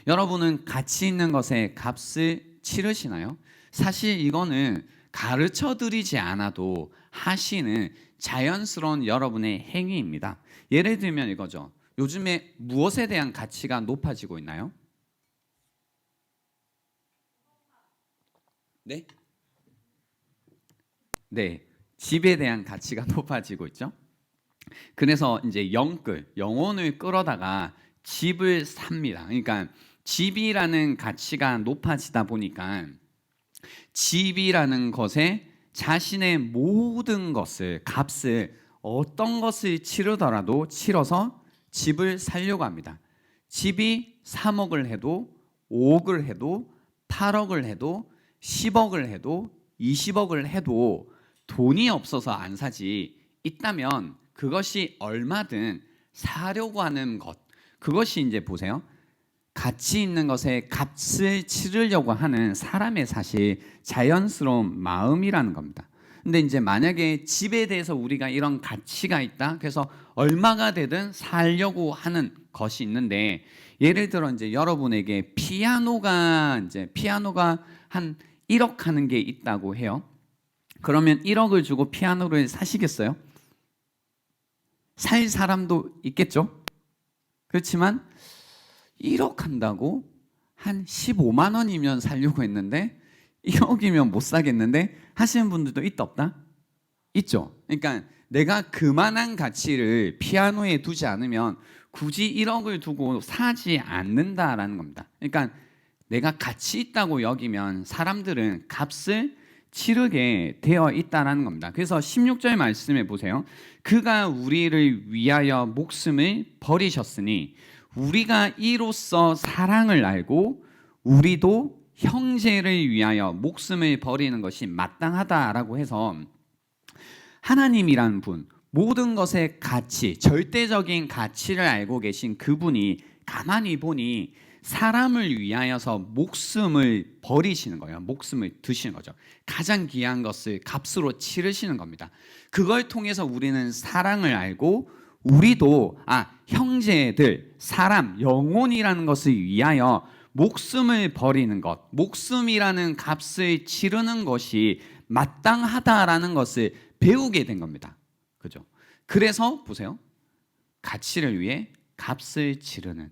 여러분은 가치 있는 것에 값을 치르시나요? 사실 이거는 가르쳐 드리지 않아도 하시는 자연스러운 여러분의 행위입니다. 예를 들면 이거죠. 요즘에 무엇에 대한 가치가 높아지고 있나요? 네? 네, 집에 대한 가치가 높아지고 있죠. 그래서 이제 영혼을 끌어다가 집을 삽니다. 그러니까 집이라는 가치가 높아지다 보니까 집이라는 것에 자신의 모든 것을, 값을, 어떤 것을 치르더라도 치러서 집을 살려고 합니다. 집이 3억을 해도 5억을 해도 8억을 해도 10억을 해도 20억을 해도 돈이 없어서 안 사지, 있다면 그것이 얼마든 사려고 하는 것, 그것이 이제 보세요. 가치 있는 것에 값을 치르려고 하는 사람의 사실 자연스러운 마음이라는 겁니다. 근데 이제 만약에 집에 대해서 우리가 이런 가치가 있다, 그래서 얼마가 되든 살려고 하는 것이 있는데, 예를 들어 이제 여러분에게 피아노가 한 1억 하는 게 있다고 해요. 그러면 1억을 주고 피아노를 사시겠어요? 살 사람도 있겠죠? 그렇지만 1억 한다고 한 15만 원이면 살려고 했는데 1억이면 못 사겠는데 하시는 분들도 있다 없다? 있죠. 그러니까 내가 그만한 가치를 피아노에 두지 않으면 굳이 1억을 두고 사지 않는다라는 겁니다. 그러니까 내가 가치 있다고 여기면 사람들은 값을 치르게 되어 있다는 겁니다. 그래서 16절 말씀해 보세요. 그가 우리를 위하여 목숨을 버리셨으니 우리가 이로써 사랑을 알고 우리도 형제를 위하여 목숨을 버리는 것이 마땅하다라고 해서, 하나님이란 분, 모든 것의 가치, 절대적인 가치를 알고 계신 그분이 가만히 보니 사람을 위하여서 목숨을 버리시는 거예요. 목숨을 드시는 거죠. 가장 귀한 것을 값으로 치르시는 겁니다. 그걸 통해서 우리는 사랑을 알고 우리도 형제들, 사람, 영혼이라는 것을 위하여 목숨을 버리는 것, 목숨이라는 값을 치르는 것이 마땅하다라는 것을 배우게 된 겁니다. 그죠? 그래서 보세요. 가치를 위해 값을 치르는,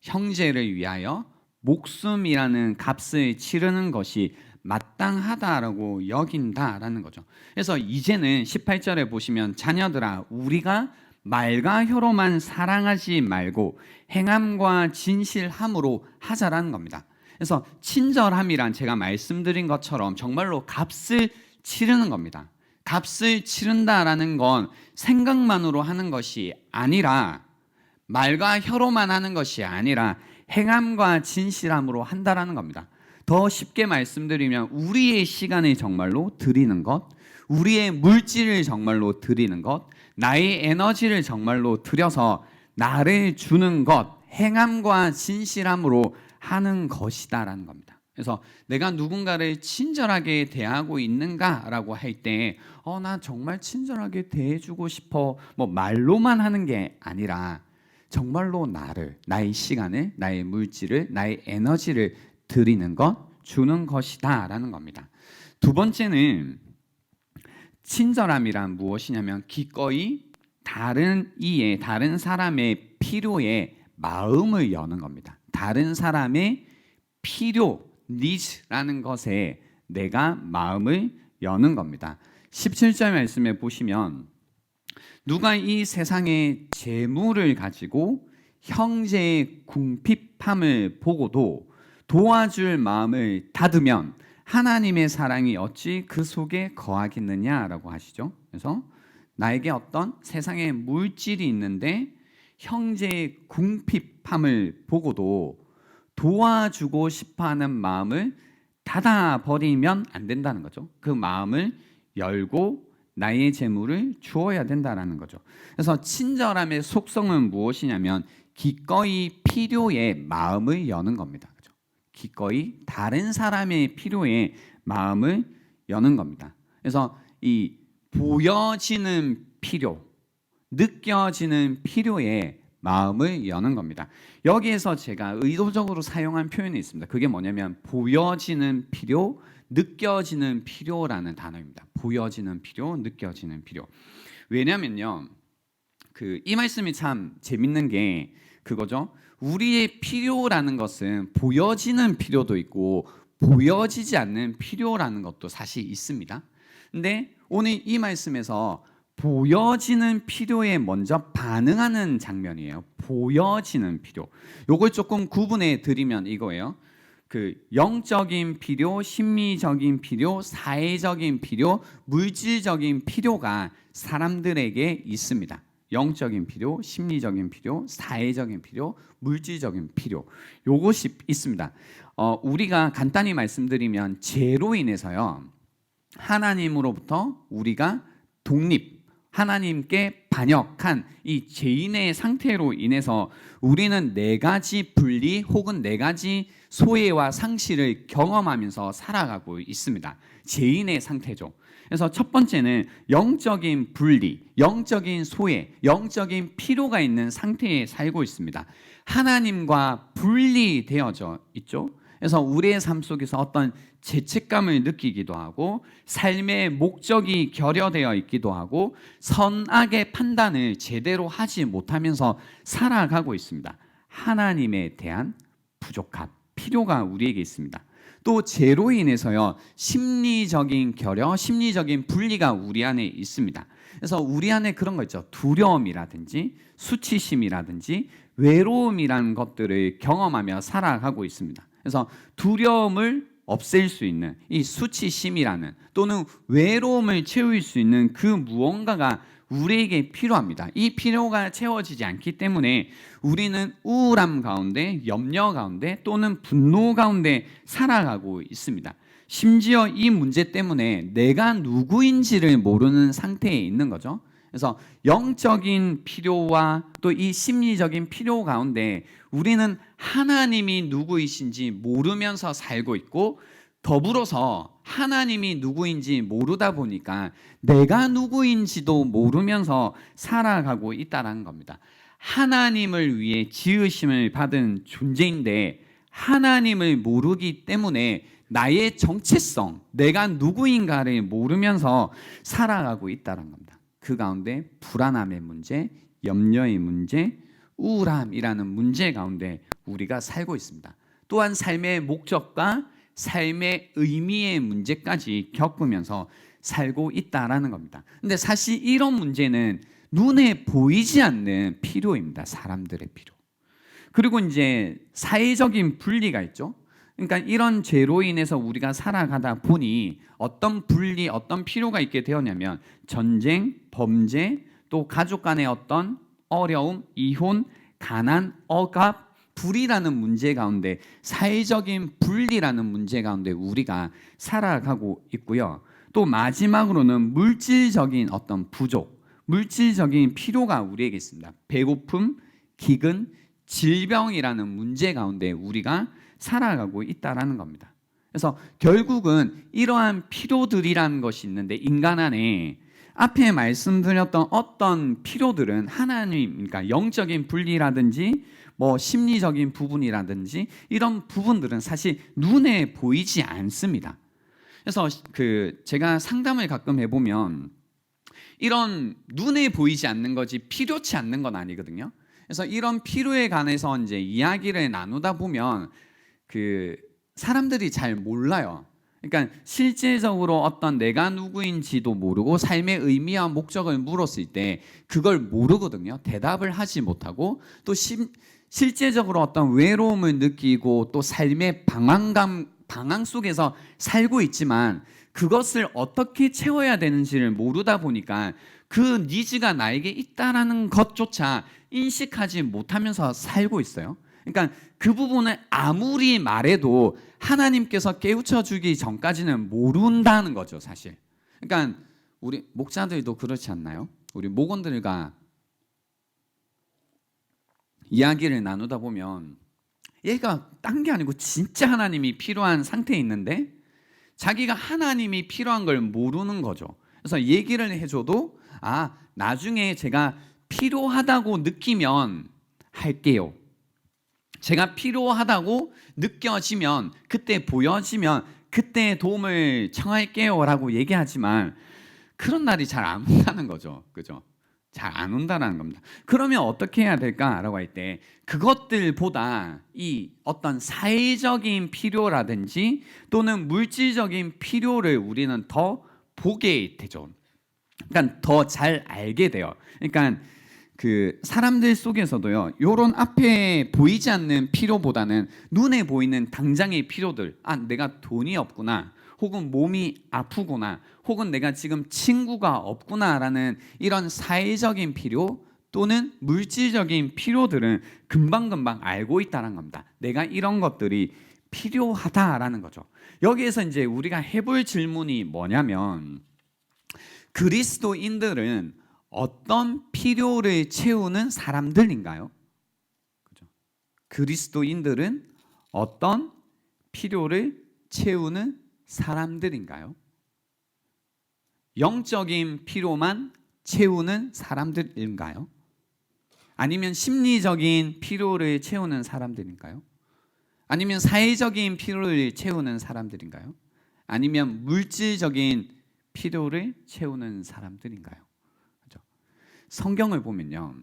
형제를 위하여 목숨이라는 값을 치르는 것이 마땅하다라고 여긴다라는 거죠. 그래서 이제는 18절에 보시면 자녀들아 우리가 말과 혀로만 사랑하지 말고 행함과 진실함으로 하자라는 겁니다. 그래서 친절함이란 제가 말씀드린 것처럼 정말로 값을 치르는 겁니다. 값을 치른다라는 건 생각만으로 하는 것이 아니라, 말과 혀로만 하는 것이 아니라 행함과 진실함으로 한다라는 겁니다. 더 쉽게 말씀드리면 우리의 시간을 정말로 드리는 것, 우리의 물질을 정말로 드리는 것, 나의 에너지를 정말로 들여서 나를 주는 것, 행함과 진실함으로 하는 것이다라는 겁니다. 그래서 내가 누군가를 친절하게 대하고 있는가라고 할 때 나 정말 친절하게 대해주고 싶어, 뭐 말로만 하는 게 아니라 정말로 나의 시간을, 나의 물질을, 나의 에너지를 드리는 것, 주는 것이다 라는 겁니다. 두 번째는 친절함이란 무엇이냐면 기꺼이 다른 사람의 필요에 마음을 여는 겁니다. 다른 사람의 필요, needs라는 것에 내가 마음을 여는 겁니다. 17절 말씀에 보시면 누가 이 세상의 재물을 가지고 형제의 궁핍함을 보고도 도와줄 마음을 닫으면 하나님의 사랑이 어찌 그 속에 거하겠느냐라고 하시죠. 그래서 나에게 어떤 세상의 물질이 있는데 형제의 궁핍함을 보고도 도와주고 싶어하는 마음을 닫아버리면 안 된다는 거죠. 그 마음을 열고 나의 재물을 주어야 된다는 거죠. 그래서 친절함의 속성은 무엇이냐면 기꺼이 필요에 마음을 여는 겁니다. 그렇죠? 기꺼이 다른 사람의 필요에 마음을 여는 겁니다. 그래서 이 보여지는 필요, 느껴지는 필요에 마음을 여는 겁니다. 여기에서 제가 의도적으로 사용한 표현이 있습니다. 그게 뭐냐면 보여지는 필요, 느껴지는 필요라는 단어입니다. 보여지는 필요, 느껴지는 필요. 왜냐면요, 이 말씀이 참 재밌는 게 그거죠. 우리의 필요라는 것은 보여지는 필요도 있고 보여지지 않는 필요라는 것도 사실 있습니다. 근데 오늘 이 말씀에서 보여지는 필요에 먼저 반응하는 장면이에요. 보여지는 필요. 요걸 조금 구분해 드리면 이거예요. 영적인 필요, 심리적인 필요, 사회적인 필요, 물질적인 필요가 사람들에게 있습니다. 영적인 필요, 심리적인 필요, 사회적인 필요, 물질적인 필요. 요것이 있습니다. 우리가 간단히 말씀드리면 죄로 인해서요, 하나님으로부터 우리가 하나님께 반역한 이 죄인의 상태로 인해서 우리는 4가지 분리 혹은 4가지 소외와 상실을 경험하면서 살아가고 있습니다. 죄인의 상태죠. 그래서 첫 번째는 영적인 분리, 영적인 소외, 영적인 피로가 있는 상태에 살고 있습니다. 하나님과 분리되어져 있죠. 그래서 우리의 삶 속에서 어떤 죄책감을 느끼기도 하고 삶의 목적이 결여되어 있기도 하고 선악의 판단을 제대로 하지 못하면서 살아가고 있습니다. 하나님에 대한 부족함, 필요가 우리에게 있습니다. 또 죄로 인해서요, 심리적인 결여, 심리적인 분리가 우리 안에 있습니다. 그래서 우리 안에 그런 거 있죠. 두려움이라든지 수치심이라든지 외로움이라는 것들을 경험하며 살아가고 있습니다. 그래서 두려움을 없앨 수 있는 이 수치심이라는 또는 외로움을 채울 수 있는 그 무언가가 우리에게 필요합니다. 이 필요가 채워지지 않기 때문에 우리는 우울함 가운데, 염려 가운데 또는 분노 가운데 살아가고 있습니다. 심지어 이 문제 때문에 내가 누구인지를 모르는 상태에 있는 거죠. 그래서 영적인 필요와 또 이 심리적인 필요 가운데 우리는 하나님이 누구이신지 모르면서 살고 있고, 더불어서 하나님이 누구인지 모르다 보니까 내가 누구인지도 모르면서 살아가고 있다는 겁니다. 하나님을 위해 지으심을 받은 존재인데 하나님을 모르기 때문에 나의 정체성, 내가 누구인가를 모르면서 살아가고 있다는 겁니다. 그 가운데 불안함의 문제, 염려의 문제, 우울함이라는 문제 가운데 우리가 살고 있습니다. 또한 삶의 목적과 삶의 의미의 문제까지 겪으면서 살고 있다라는 겁니다. 근데 사실 이런 문제는 눈에 보이지 않는 필요입니다. 사람들의 필요. 그리고 이제 사회적인 분리가 있죠. 그러니까 이런 죄로 인해서 우리가 살아가다 보니 어떤 분리, 어떤 필요가 있게 되었냐면 전쟁, 범죄, 또 가족 간의 어떤 어려움, 이혼, 가난, 억압, 불이라는 문제 가운데, 사회적인 분리라는 문제 가운데 우리가 살아가고 있고요. 또 마지막으로는 물질적인 어떤 부족, 물질적인 필요가 우리에게 있습니다. 배고픔, 기근, 질병이라는 문제 가운데 우리가 살아가고 있다라는 겁니다. 그래서 결국은 이러한 필요들이라는 것이 있는데, 인간 안에 앞에 말씀드렸던 어떤 필요들은 하나님, 그러니까 영적인 분리라든지 뭐 심리적인 부분이라든지 이런 부분들은 사실 눈에 보이지 않습니다. 그래서 제가 상담을 가끔 해보면 이런 눈에 보이지 않는 것이 필요치 않는 건 아니거든요. 그래서 이런 필요에 관해서 이제 이야기를 나누다 보면 사람들이 잘 몰라요. 그러니까 실제적으로 어떤 내가 누구인지도 모르고 삶의 의미와 목적을 물었을 때 그걸 모르거든요. 대답을 하지 못하고, 또 실제적으로 어떤 외로움을 느끼고 또 삶의 방황 속에서 살고 있지만 그것을 어떻게 채워야 되는지를 모르다 보니까 그 니즈가 나에게 있다라는 것조차 인식하지 못하면서 살고 있어요. 그러니까 그 부분을 아무리 말해도 하나님께서 깨우쳐 주기 전까지는 모른다는 거죠, 사실. 그러니까 우리 목자들도 그렇지 않나요? 우리 목원들과 이야기를 나누다 보면 얘가 딴 게 아니고 진짜 하나님이 필요한 상태에 있는데 자기가 하나님이 필요한 걸 모르는 거죠. 그래서 얘기를 해줘도 나중에 제가 필요하다고 느끼면 할게요. 제가 필요하다고 느껴지면, 그때 보여지면 그때 도움을 청할게요 라고 얘기하지만 그런 날이 잘 안 온다는 거죠. 그죠? 잘 안 온다는 겁니다. 그러면 어떻게 해야 될까라고 할 때 그것들보다 이 어떤 사회적인 필요라든지 또는 물질적인 필요를 우리는 더 보게 되죠. 그러니까 더 잘 알게 돼요. 그러니까 사람들 속에서도요, 요런 앞에 보이지 않는 필요보다는 눈에 보이는 당장의 필요들, 내가 돈이 없구나, 혹은 몸이 아프구나, 혹은 내가 지금 친구가 없구나라는 이런 사회적인 필요 또는 물질적인 필요들은 금방금방 알고 있다는 겁니다. 내가 이런 것들이 필요하다라는 거죠. 여기에서 이제 우리가 해볼 질문이 뭐냐면, 그리스도인들은 어떤 필요를 채우는 사람들인가요? 그죠? 그리스도인들은 어떤 필요를 채우는 사람들인가요? 영적인 필요만 채우는 사람들인가요? 아니면 심리적인 필요를 채우는 사람들인가요? 아니면 사회적인 필요를 채우는 사람들인가요? 아니면 물질적인 필요를 채우는 사람들인가요? 그렇죠? 성경을 보면요,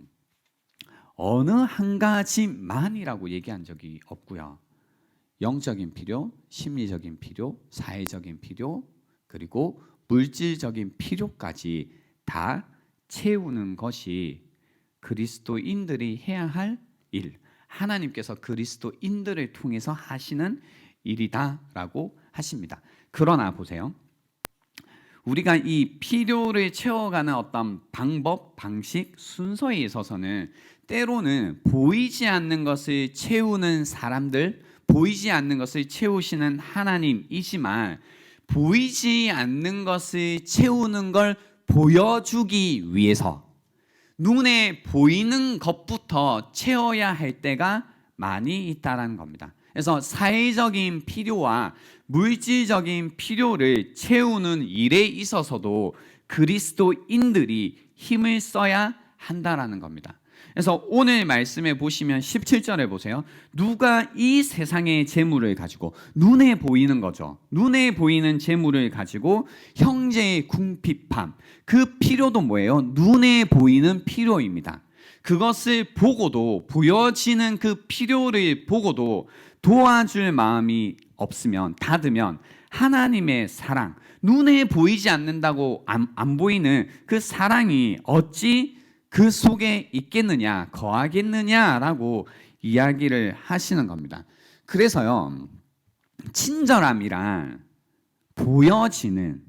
어느 한 가지만이라고 얘기한 적이 없고요. 영적인 필요, 심리적인 필요, 사회적인 필요, 그리고 물질적인 필요까지 다 채우는 것이 그리스도인들이 해야 할 일, 하나님께서 그리스도인들을 통해서 하시는 일이다라고 하십니다. 그러나 보세요. 우리가 이 필요를 채워가는 어떤 방법, 방식, 순서에 있어서는 때로는 보이지 않는 것을 채우는 사람들, 보이지 않는 것을 채우시는 하나님이지만 보이지 않는 것을 채우는 걸 보여주기 위해서 눈에 보이는 것부터 채워야 할 때가 많이 있다는 겁니다. 그래서 사회적인 필요와 물질적인 필요를 채우는 일에 있어서도 그리스도인들이 힘을 써야 한다라는 겁니다. 그래서 오늘 말씀에 보시면 17절에 보세요. 누가 이 세상의 재물을 가지고, 눈에 보이는 거죠, 눈에 보이는 재물을 가지고 형제의 궁핍함, 그 필요도 뭐예요? 눈에 보이는 필요입니다. 그것을 보고도, 보여지는 그 필요를 보고도 도와줄 마음이 없으면, 닫으면 하나님의 사랑, 눈에 보이지 않는다고 안 보이는 그 사랑이 어찌 그 속에 있겠느냐, 거하겠느냐라고 이야기를 하시는 겁니다. 그래서요, 친절함이란 보여지는,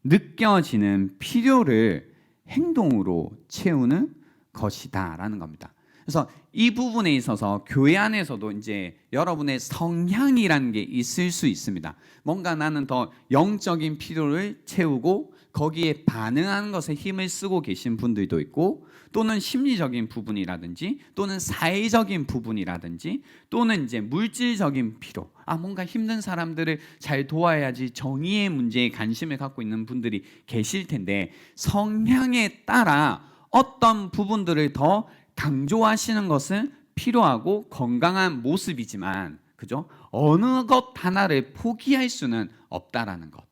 느껴지는 필요를 행동으로 채우는 것이다라는 겁니다. 그래서 이 부분에 있어서 교회 안에서도 이제 여러분의 성향이라는 게 있을 수 있습니다. 뭔가 나는 더 영적인 필요를 채우고 거기에 반응하는 것에 힘을 쓰고 계신 분들도 있고, 또는 심리적인 부분이라든지 또는 사회적인 부분이라든지 또는 이제 물질적인 필요, 뭔가 힘든 사람들을 잘 도와야지, 정의의 문제에 관심을 갖고 있는 분들이 계실 텐데, 성향에 따라 어떤 부분들을 더 강조하시는 것은 필요하고 건강한 모습이지만, 그죠? 어느 것 하나를 포기할 수는 없다라는 것.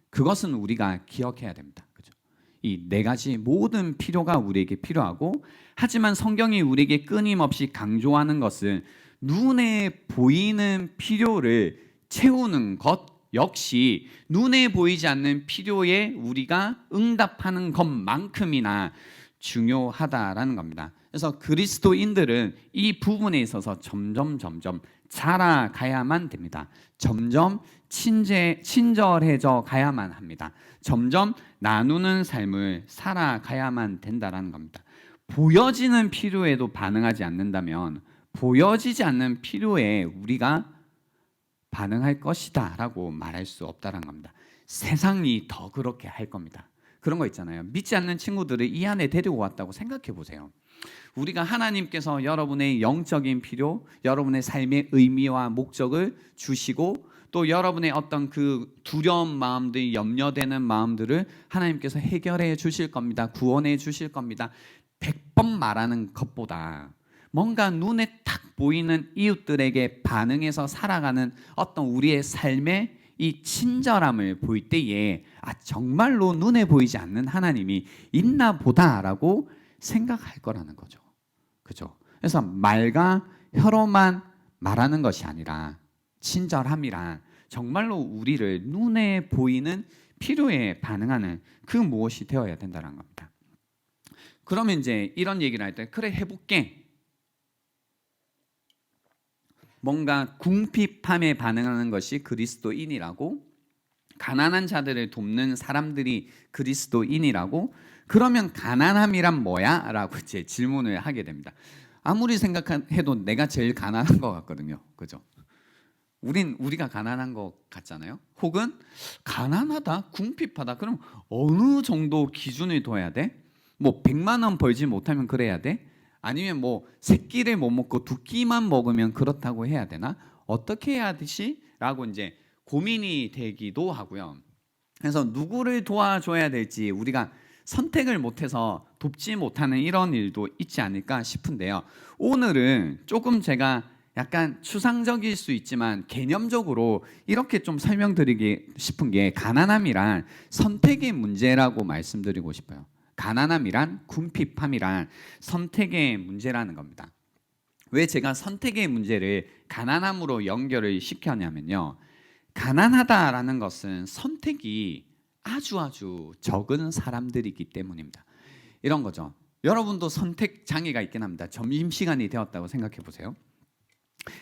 그것은 우리가 기억해야 됩니다. 그죠? 이 네 가지 모든 필요가 우리에게 필요하고, 하지만 성경이 우리에게 끊임없이 강조하는 것은 눈에 보이는 필요를 채우는 것 역시 눈에 보이지 않는 필요에 우리가 응답하는 것만큼이나 중요하다라는 겁니다. 그래서 그리스도인들은 이 부분에 있어서 점점 자라가야만 됩니다. 점점 친절해져 가야만 합니다. 점점 나누는 삶을 살아가야만 된다라는 겁니다. 보여지는 필요에도 반응하지 않는다면 보여지지 않는 필요에 우리가 반응할 것이다 라고 말할 수 없다는 겁니다. 세상이 더 그렇게 할 겁니다. 그런 거 있잖아요. 믿지 않는 친구들을 이 안에 데리고 왔다고 생각해 보세요. 우리가 하나님께서 여러분의 영적인 필요, 여러분의 삶의 의미와 목적을 주시고, 또 여러분의 어떤 그 두려운 마음들, 염려되는 마음들을 하나님께서 해결해 주실 겁니다. 구원해 주실 겁니다. 100번 말하는 것보다 뭔가 눈에 탁 보이는 이웃들에게 반응해서 살아가는 어떤 우리의 삶의 이 친절함을 볼 때에 정말로 눈에 보이지 않는 하나님이 있나 보다라고 생각할 거라는 거죠. 그죠? 그래서 말과 혀로만 말하는 것이 아니라 친절함이란 정말로 우리를 눈에 보이는 필요에 반응하는 그 무엇이 되어야 된다는 겁니다. 그러면 이제 이런 얘기를 할 때, 그래 해볼게. 뭔가 궁핍함에 반응하는 것이 그리스도인이라고, 가난한 자들을 돕는 사람들이 그리스도인이라고, 그러면 가난함이란 뭐야? 라고 이제 질문을 하게 됩니다. 아무리 생각해도 내가 제일 가난한 것 같거든요. 그죠? 우리가 가난한 것 같잖아요. 혹은 가난하다, 궁핍하다. 그럼 어느 정도 기준을 둬야 돼? 뭐 100만 원 벌지 못하면 그래야 돼? 아니면 뭐 세 끼를 못 먹고 두 끼만 먹으면 그렇다고 해야 되나? 어떻게 해야 되지? 라고 이제 고민이 되기도 하고요. 그래서 누구를 도와줘야 될지 우리가 선택을 못해서 돕지 못하는 이런 일도 있지 않을까 싶은데요. 오늘은 조금 제가 약간 추상적일 수 있지만 개념적으로 이렇게 좀 설명드리고 싶은 게, 가난함이란 선택의 문제라고 말씀드리고 싶어요. 가난함이란, 궁핍함이란 선택의 문제라는 겁니다. 왜 제가 선택의 문제를 가난함으로 연결을 시켰냐면요, 가난하다라는 것은 선택이 아주 적은 사람들이기 때문입니다. 이런 거죠. 여러분도 선택 장애가 있긴 합니다. 점심시간이 되었다고 생각해 보세요.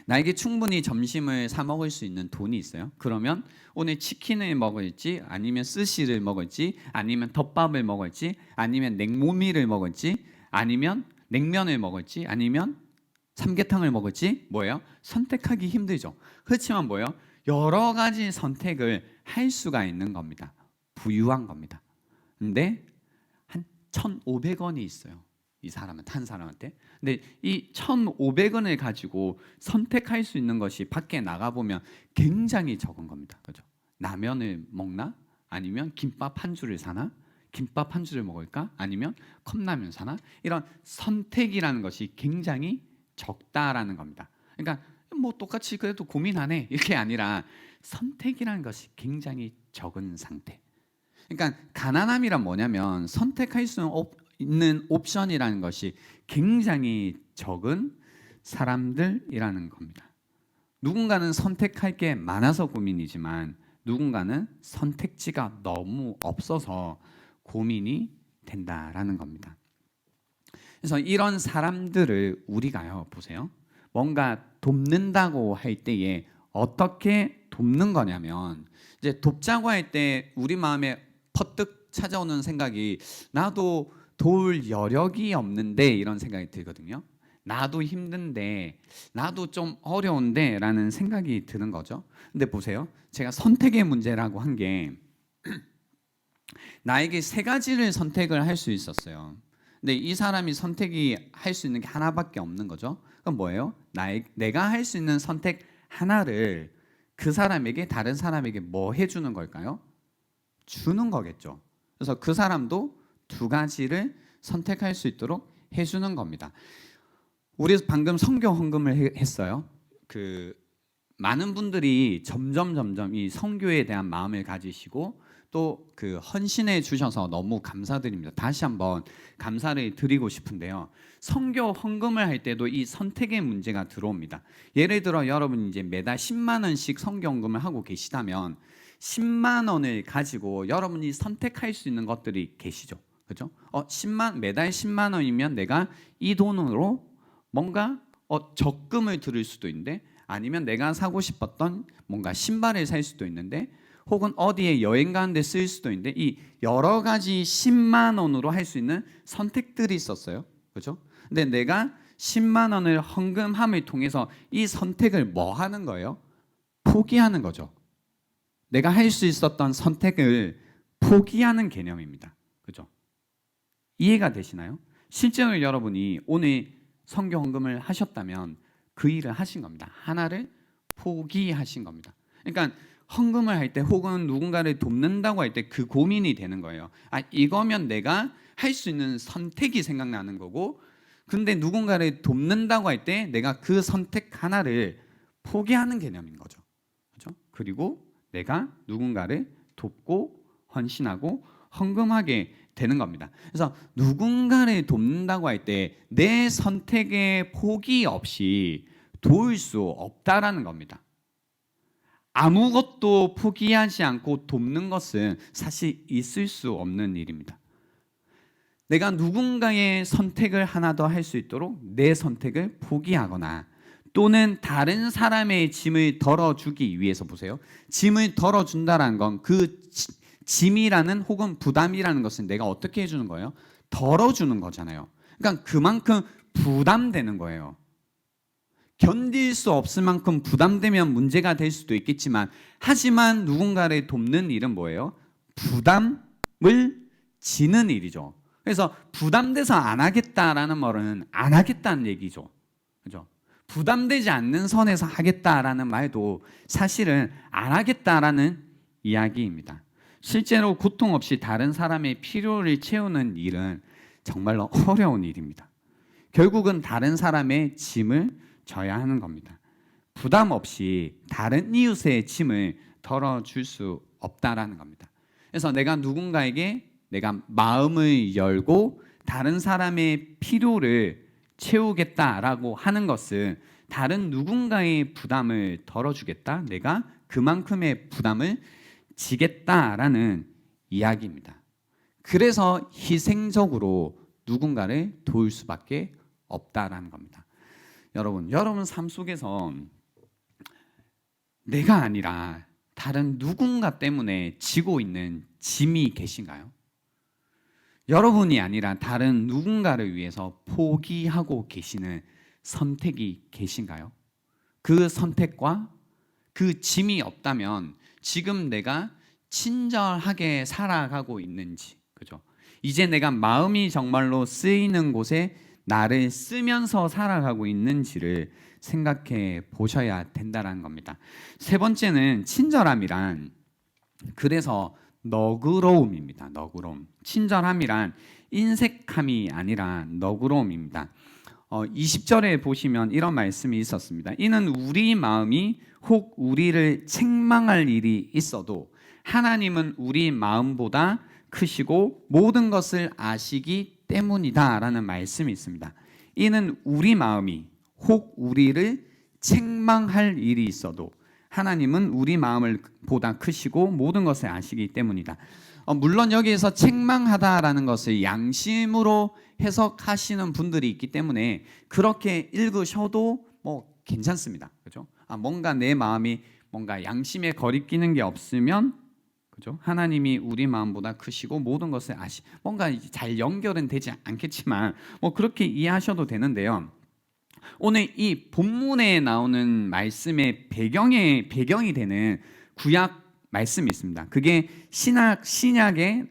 나에게 충분히 점심을 사 먹을 수 있는 돈이 있어요. 그러면 오늘 치킨을 먹을지, 아니면 스시를 먹을지, 아니면 덮밥을 먹을지, 아니면 냉모미를 먹을지, 아니면 냉면을 먹을지, 아니면 삼계탕을 먹을지, 뭐예요? 선택하기 힘들죠. 그렇지만 뭐예요? 여러 가지 선택을 할 수가 있는 겁니다. 부유한 겁니다. 근데 한 1,500원이 있어요. 이 사람은, 한 사람한테. 근데 이 1,500원을 가지고 선택할 수 있는 것이 밖에 나가보면 굉장히 적은 겁니다. 그죠? 라면을 먹나? 아니면 김밥 한 줄을 사나? 김밥 한 줄을 먹을까? 아니면 컵라면 사나? 이런 선택이라는 것이 굉장히 적다라는 겁니다. 그러니까 뭐 똑같이 그래도 고민하네, 이게 아니라 선택이라는 것이 굉장히 적은 상태. 그러니까 가난함이란 뭐냐면 선택할 수 있는 옵션이라는 것이 굉장히 적은 사람들이라는 겁니다. 누군가는 선택할 게 많아서 고민이지만 누군가는 선택지가 너무 없어서 고민이 된다라는 겁니다. 그래서 이런 사람들을 우리가요, 보세요. 뭔가 돕는다고 할 때에 어떻게 돕는 거냐면, 이제 돕자고 할 때 우리 마음에 퍼뜩 찾아오는 생각이, 나도 도울 여력이 없는데, 이런 생각이 들거든요. 나도 힘든데, 나도 좀 어려운데 라는 생각이 드는 거죠. 근데 보세요, 제가 선택의 문제라고 한 게 나에게 세 가지를 선택을 할 수 있었어요. 근데 이 사람이 선택이 할 수 있는 게 하나밖에 없는 거죠. 그럼 뭐예요? 내가 할 수 있는 선택 하나를 그 사람에게, 다른 사람에게 뭐 해주는 걸까요? 주는 거겠죠. 그래서 그 사람도 두 가지를 선택할 수 있도록 해주는 겁니다. 우리 방금 성교 헌금을 했어요. 많은 분들이 점점 이 선교에 대한 마음을 가지시고 또 그 헌신해 주셔서 너무 감사드립니다. 다시 한번 감사를 드리고 싶은데요. 선교 헌금을 할 때도 이 선택의 문제가 들어옵니다. 예를 들어 여러분이 이제 매달 10만 원씩 선교 헌금을 하고 계시다면 10만 원을 가지고 여러분이 선택할 수 있는 것들이 계시죠. 그죠? 매달 10만 원이면 내가 이 돈으로 뭔가 적금을 들을 수도 있는데, 아니면 내가 사고 싶었던 뭔가 신발을 살 수도 있는데, 혹은 어디에 여행 가는데 쓸 수도 있는데, 이 여러 가지 10만 원으로 할 수 있는 선택들이 있었어요. 그죠? 근데 내가 10만 원을 헌금함을 통해서 이 선택을 뭐 하는 거예요? 포기하는 거죠. 내가 할 수 있었던 선택을 포기하는 개념입니다. 그죠? 이해가 되시나요? 실제로 여러분이 오늘 선교 헌금을 하셨다면 그 일을 하신 겁니다. 하나를 포기하신 겁니다. 그러니까 헌금을 할 때 혹은 누군가를 돕는다고 할 때 그 고민이 되는 거예요. 이거면 내가 할 수 있는 선택이 생각나는 거고, 근데 누군가를 돕는다고 할 때 내가 그 선택 하나를 포기하는 개념인 거죠. 그렇죠? 그리고 내가 누군가를 돕고 헌신하고 헌금하게 되는 겁니다. 그래서 누군가를 돕는다고 할 때 내 선택의 포기 없이 도울 수 없다라는 겁니다. 아무것도 포기하지 않고 돕는 것은 사실 있을 수 없는 일입니다. 내가 누군가의 선택을 하나 더 할 수 있도록 내 선택을 포기하거나, 또는 다른 사람의 짐을 덜어주기 위해서, 보세요. 짐을 덜어준다는 건 그 짐이라는 혹은 부담이라는 것은 내가 어떻게 해주는 거예요? 덜어주는 거잖아요. 그러니까 그만큼 부담되는 거예요. 견딜 수 없을 만큼 부담되면 문제가 될 수도 있겠지만, 하지만 누군가를 돕는 일은 뭐예요? 부담을 지는 일이죠. 그래서 부담돼서 안 하겠다라는 말은 안 하겠다는 얘기죠. 그죠? 부담되지 않는 선에서 하겠다라는 말도 사실은 안 하겠다라는 이야기입니다. 실제로 고통 없이 다른 사람의 필요를 채우는 일은 정말로 어려운 일입니다. 결국은 다른 사람의 짐을 져야 하는 겁니다. 부담 없이 다른 이웃의 짐을 덜어줄 수 없다라는 겁니다. 그래서 내가 누군가에게 내가 마음을 열고 다른 사람의 필요를 채우겠다라고 하는 것은 다른 누군가의 부담을 덜어주겠다, 내가 그만큼의 부담을 지겠다라는 이야기입니다. 그래서 희생적으로 누군가를 도울 수밖에 없다라는 겁니다. 여러분 삶 속에서 내가 아니라 다른 누군가 때문에 지고 있는 짐이 계신가요? 여러분이 아니라 다른 누군가를 위해서 포기하고 계시는 선택이 계신가요? 그 선택과 그 짐이 없다면 지금 내가 친절하게 살아가고 있는지, 그죠? 이제 내가 마음이 정말로 쓰이는 곳에 나를 쓰면서 살아가고 있는지를 생각해 보셔야 된다는 겁니다. 세 번째는 친절함이란, 그래서 너그러움입니다. 너그러움. 친절함이란 인색함이 아니라 너그러움입니다. 20절에 보시면 이런 말씀이 있었습니다. 이는 우리 마음이 혹 우리를 책망할 일이 있어도 하나님은 우리 마음보다 크시고 모든 것을 아시기 때문이다 라는 말씀이 있습니다. 이는 우리 마음이 혹 우리를 책망할 일이 있어도 하나님은 우리 마음을 보다 크시고 모든 것을 아시기 때문이다. 물론 여기에서 책망하다라는 것을 양심으로 해석하시는 분들이 있기 때문에 그렇게 읽으셔도 뭐 괜찮습니다. 그죠? 뭔가 내 마음이 뭔가 양심에 거리끼는 게 없으면, 그죠? 하나님이 우리 마음보다 크시고 모든 것을 뭔가 잘 연결은 되지 않겠지만 뭐 그렇게 이해하셔도 되는데요. 오늘 이 본문에 나오는 말씀의 배경이 되는 구약 말씀이 있습니다. 그게 신약의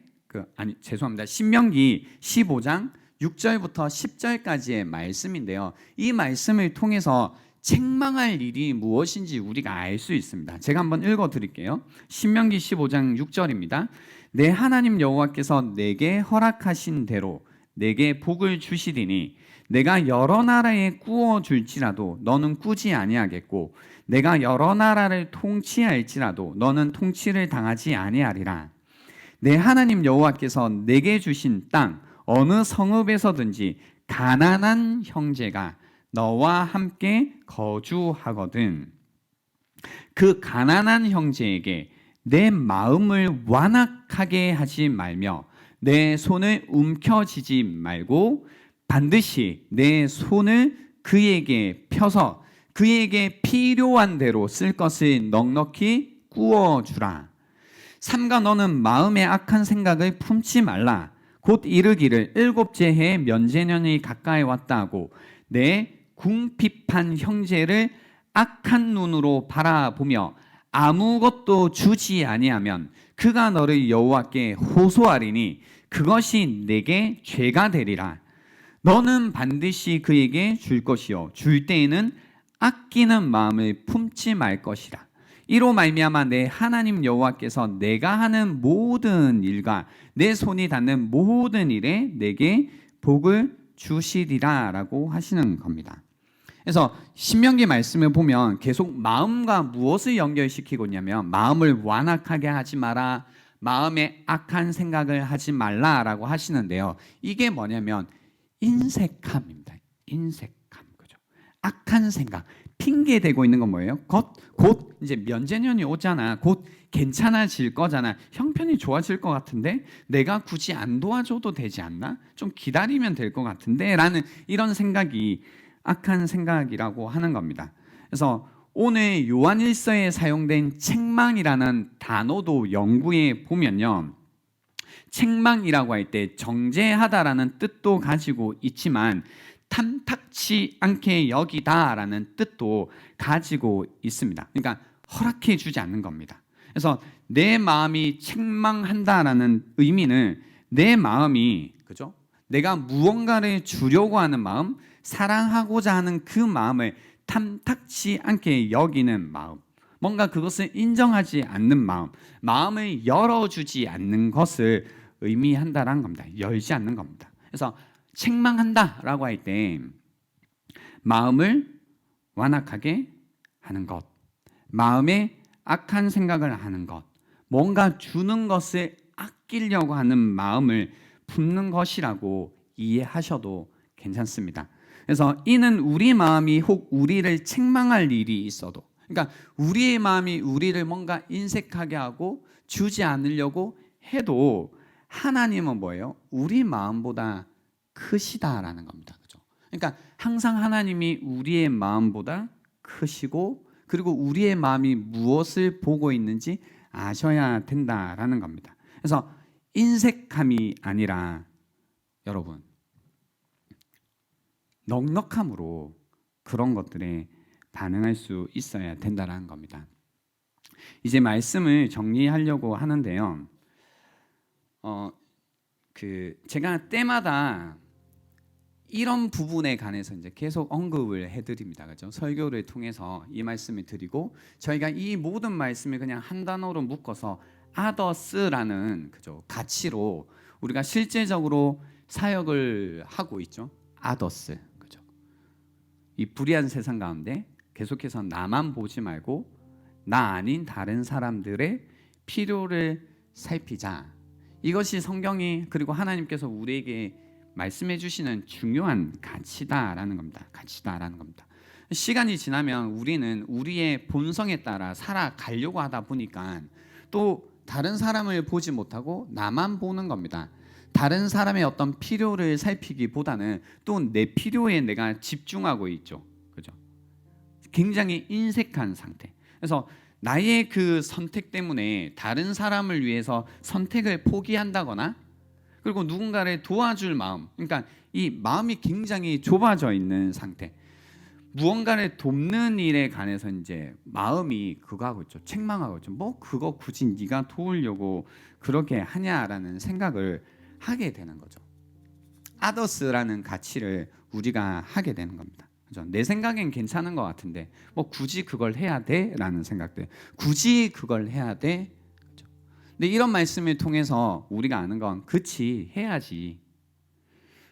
신명기 15장 6절부터 10절까지의 말씀인데요. 이 말씀을 통해서 책망할 일이 무엇인지 우리가 알 수 있습니다. 제가 한번 읽어 드릴게요. 신명기 15장 6절입니다. 내 하나님 여호와께서 내게 허락하신 대로 내게 복을 주시리니 내가 여러 나라에 꾸어 줄지라도 너는 꾸지 아니하겠고 내가 여러 나라를 통치할지라도 너는 통치를 당하지 아니하리라. 내 하나님 여호와께서 내게 주신 땅 어느 성읍에서든지 가난한 형제가 너와 함께 거주하거든 그 가난한 형제에게 내 마음을 완악하게 하지 말며 내 손을 움켜쥐지 말고 반드시 내 손을 그에게 펴서 그에게 필요한 대로 쓸 것을 넉넉히 구워주라. 삼가 너는 마음에 악한 생각을 품지 말라. 곧 이르기를 일곱째 해에 면제년이 가까이 왔다 하고 내 궁핍한 형제를 악한 눈으로 바라보며 아무것도 주지 아니하면 그가 너를 여호와께 호소하리니 그것이 내게 죄가 되리라. 너는 반드시 그에게 줄 것이요 줄 때에는 아끼는 마음을 품지 말 것이라. 이로 말미암아 내 하나님 여호와께서 내가 하는 모든 일과 내 손이 닿는 모든 일에 내게 복을 주시리라라고 하시는 겁니다. 그래서 신명기 말씀을 보면 계속 마음과 무엇을 연결시키고 있냐면 마음을 완악하게 하지 마라, 마음에 악한 생각을 하지 말라라고 하시는데요. 이게 뭐냐면 인색함입니다. 인색함, 그죠? 악한 생각, 핑계 대고 있는 건 뭐예요? 곧 이제 면제년이 오잖아. 곧 괜찮아질 거잖아. 형편이 좋아질 것 같은데 내가 굳이 안 도와줘도 되지 않나? 좀 기다리면 될 것 같은데 라는 이런 생각이 악한 생각이라고 하는 겁니다. 그래서 오늘 요한일서에 사용된 책망이라는 단어도 연구해 보면요. 책망이라고 할 때 정죄하다라는 뜻도 가지고 있지만 탐탁치 않게 여기다라는 뜻도 가지고 있습니다. 그러니까 허락해 주지 않는 겁니다. 그래서 내 마음이 책망한다라는 의미는 내 마음이, 그죠? 내가 무언가를 주려고 하는 마음, 사랑하고자 하는 그 마음을 탐탁치 않게 여기는 마음, 뭔가 그것을 인정하지 않는 마음, 마음을 열어주지 않는 것을 의미한다라는 겁니다. 열지 않는 겁니다. 그래서 책망한다라고 할 때 마음을 완악하게 하는 것, 마음에 악한 생각을 하는 것, 뭔가 주는 것을 아끼려고 하는 마음을 품는 것이라고 이해하셔도 괜찮습니다. 그래서 이는 우리 마음이 혹 우리를 책망할 일이 있어도, 그러니까 우리의 마음이 우리를 뭔가 인색하게 하고 주지 않으려고 해도 하나님은 뭐예요? 우리 마음보다 크시다라는 겁니다. 그죠? 그러니까 항상 하나님이 우리의 마음보다 크시고 그리고 우리의 마음이 무엇을 보고 있는지 아셔야 된다라는 겁니다. 그래서 인색함이 아니라 여러분 넉넉함으로 그런 것들에 반응할 수 있어야 된다라는 겁니다. 이제 말씀을 정리하려고 하는데요. 제가 때마다 이런 부분에 관해서 이제 계속 언급을 해드립니다. 그렇죠? 설교를 통해서 이 말씀을 드리고 저희가 이 모든 말씀을 그냥 한 단어로 묶어서 아더스라는, 그죠, 가치로 우리가 실제적으로 사역을 하고 있죠. 아더스, 그죠? 이 불의한 세상 가운데 계속해서 나만 보지 말고 나 아닌 다른 사람들의 필요를 살피자. 이것이 성경이 그리고 하나님께서 우리에게 말씀해 주시는 중요한 가치다라는 겁니다. 가치다라는 겁니다. 시간이 지나면 우리는 우리의 본성에 따라 살아가려고 하다 보니까 또 다른 사람을 보지 못하고 나만 보는 겁니다. 다른 사람의 어떤 필요를 살피기보다는 또 내 필요에 내가 집중하고 있죠. 그죠? 굉장히 인색한 상태. 그래서 나의 그 선택 때문에 다른 사람을 위해서 선택을 포기한다거나 그리고 누군가를 도와줄 마음, 그러니까 이 마음이 굉장히 좁아져 있는 상태. 무언가를 돕는 일에 관해서 이제 마음이 그거 하고 있죠. 책망하고 있죠. 뭐 그거 굳이 네가 도우려고 그렇게 하냐라는 생각을 하게 되는 거죠. 아더스라는 가치를 우리가 하게 되는 겁니다. 그죠? 내 생각엔 괜찮은 것 같은데 뭐 굳이 그걸 해야 돼?라는 생각들. 굳이 그걸 해야 돼? 그죠? 근데 이런 말씀을 통해서 우리가 아는 건 그치 해야지.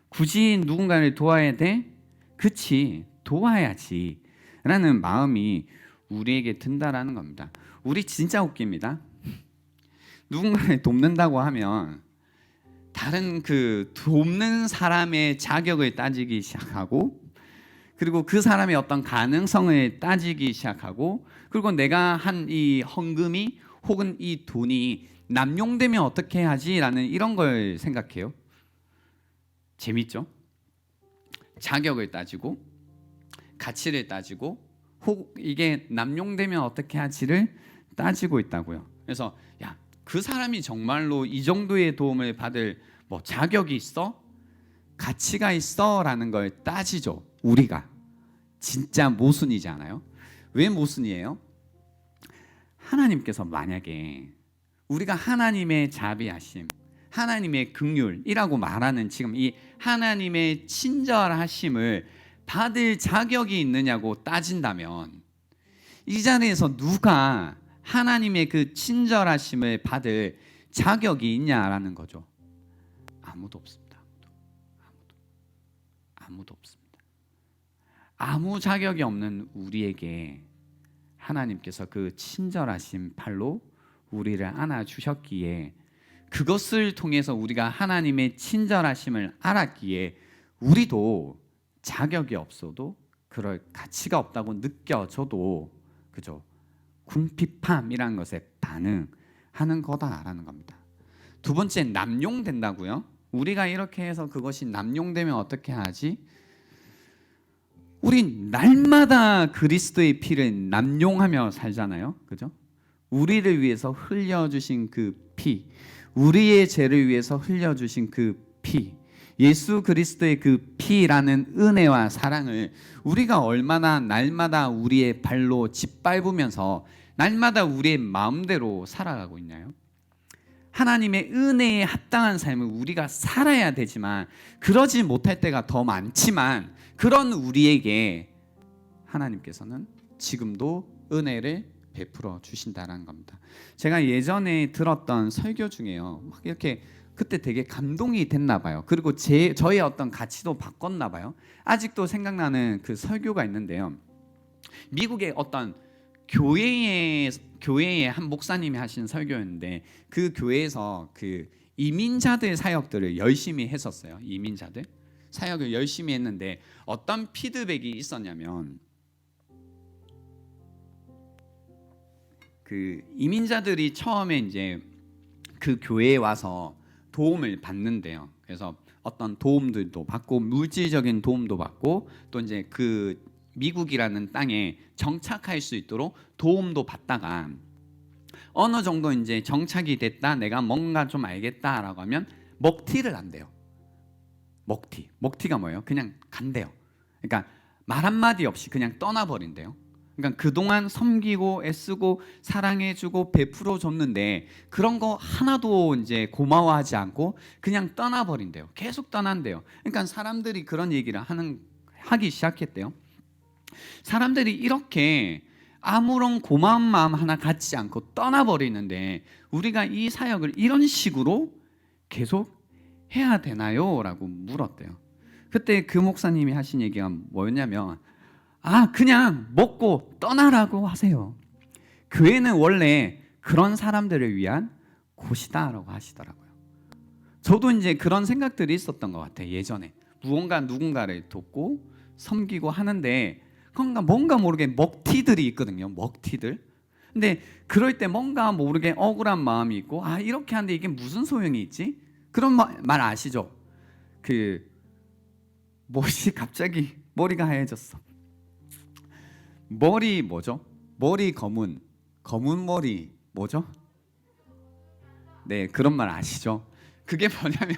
굳이 누군가를 도와야 돼? 그치 도와야지 라는 마음이 우리에게 든다라는 겁니다. 우리 진짜 웃깁니다. 누군가를 돕는다고 하면 다른 그 돕는 사람의 자격을 따지기 시작하고 그리고 그 사람의 어떤 가능성을 따지기 시작하고 그리고 내가 한 이 헌금이 혹은 이 돈이 남용되면 어떻게 하지라는 이런 걸 생각해요. 재밌죠? 자격을 따지고 가치를 따지고 혹 이게 남용되면 어떻게 하지를 따지고 있다고요. 그래서 야, 그 사람이 정말로 이 정도의 도움을 받을 뭐 자격이 있어? 가치가 있어라는 걸 따지죠. 우리가 진짜 모순이지 않아요? 왜 모순이에요? 하나님께서 만약에 우리가 하나님의 자비하심, 하나님의 긍휼이라고 말하는 지금 이 하나님의 친절하심을 받을 자격이 있느냐고 따진다면 이 자리에서 누가 하나님의 그 친절하심을 받을 자격이 있냐라는 거죠. 아무도 없습니다. 아무도 없습니다. 아무 자격이 없는 우리에게 하나님께서 그 친절하신 팔로 우리를 안아주셨기에 그것을 통해서 우리가 하나님의 친절하심을 알았기에 우리도 자격이 없어도 그럴 가치가 없다고 느껴져도 그죠? 궁핍함이라는 것에 반응하는 거다라는 겁니다. 두 번째, 남용된다고요? 우리가 이렇게 해서 그것이 남용되면 어떻게 하지? 우린 날마다 그리스도의 피를 남용하며 살잖아요. 그죠? 우리를 위해서 흘려주신 그 피, 우리의 죄를 위해서 흘려주신 그 피, 예수 그리스도의 그 피라는 은혜와 사랑을 우리가 얼마나 날마다 우리의 발로 짓밟으면서 날마다 우리의 마음대로 살아가고 있나요? 하나님의 은혜에 합당한 삶을 우리가 살아야 되지만 그러지 못할 때가 더 많지만 그런 우리에게 하나님께서는 지금도 은혜를 베풀어 주신다는 겁니다. 제가 예전에 들었던 설교 중에요. 막 이렇게 그때 되게 감동이 됐나 봐요. 그리고 저의 어떤 가치도 바꿨나 봐요. 아직도 생각나는 그 설교가 있는데요. 미국의 어떤 교회의 한 목사님이 하신 설교였는데 그 교회에서 그 이민자들 사역들을 열심히 했었어요. 이민자들 사역을 열심히 했는데 어떤 피드백이 있었냐면 그 이민자들이 처음에 이제 그 교회에 와서 도움을 받는데요. 그래서 어떤 도움들도 받고 물질적인 도움도 받고 또 이제 그 미국이라는 땅에 정착할 수 있도록 도움도 받다가 어느 정도 이제 정착이 됐다, 내가 뭔가 좀 알겠다라고 하면 먹튀를 한대요. 먹튀가 뭐예요? 그냥 간대요. 그러니까 말 한마디 없이 그냥 떠나버린대요. 그러니까 그동안 섬기고 애쓰고 사랑해주고 베풀어 줬는데 그런 거 하나도 이제 고마워하지 않고 그냥 떠나버린대요. 계속 떠난대요. 그러니까 사람들이 그런 얘기를 하기 시작했대요. 사람들이 이렇게 아무런 고마운 마음 하나 갖지 않고 떠나버리는데 우리가 이 사역을 이런 식으로 계속 해야 되나요? 라고 물었대요. 그때 그 목사님이 하신 얘기가 뭐였냐면 그냥 먹고 떠나라고 하세요. 교회는 원래 그런 사람들을 위한 곳이다라고 하시더라고요. 저도 이제 그런 생각들이 있었던 것 같아요. 예전에 무언가 누군가를 돕고 섬기고 하는데 뭔가 모르게 먹튀들이 있거든요. 먹튀들. 근데 그럴 때 뭔가 모르게 억울한 마음이 있고, 아 이렇게 하는데 이게 무슨 소용이 있지? 그런 말 아시죠? 갑자기 머리가 하얘졌어. 머리 뭐죠? 머리 검은 머리 뭐죠? 네, 그런 말 아시죠? 그게 뭐냐면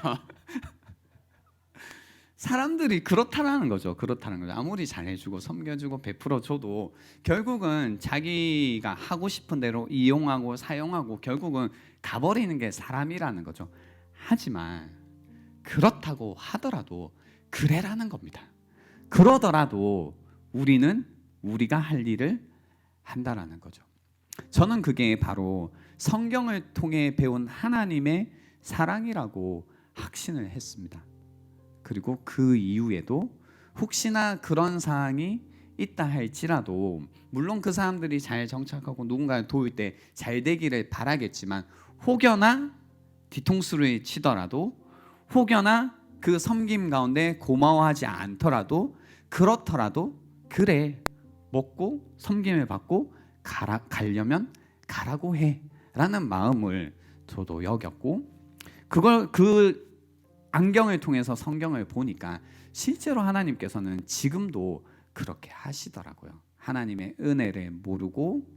사람들이 그렇다라는 거죠. 아무리 잘해주고 섬겨주고 베풀어줘도 결국은 자기가 하고 싶은 대로 이용하고 사용하고 결국은 가버리는 게 사람이라는 거죠. 하지만 그렇다고 하더라도 그래라는 겁니다. 그러더라도 우리는 우리가 할 일을 한다라는 거죠. 저는 그게 바로 성경을 통해 배운 하나님의 사랑이라고 확신을 했습니다. 그리고 그 이후에도 혹시나 그런 사항이 있다 할지라도 물론 그 사람들이 잘 정착하고 누군가를 도울 때 잘 되기를 바라겠지만 혹여나 뒤통수를 치더라도 혹여나 그 섬김 가운데 고마워하지 않더라도 그렇더라도 그래 먹고 섬김을 받고 가려면 가라고 해 라는 마음을 저도 여겼고 그 안경을 통해서 성경을 보니까 실제로 하나님께서는 지금도 그렇게 하시더라고요. 하나님의 은혜를 모르고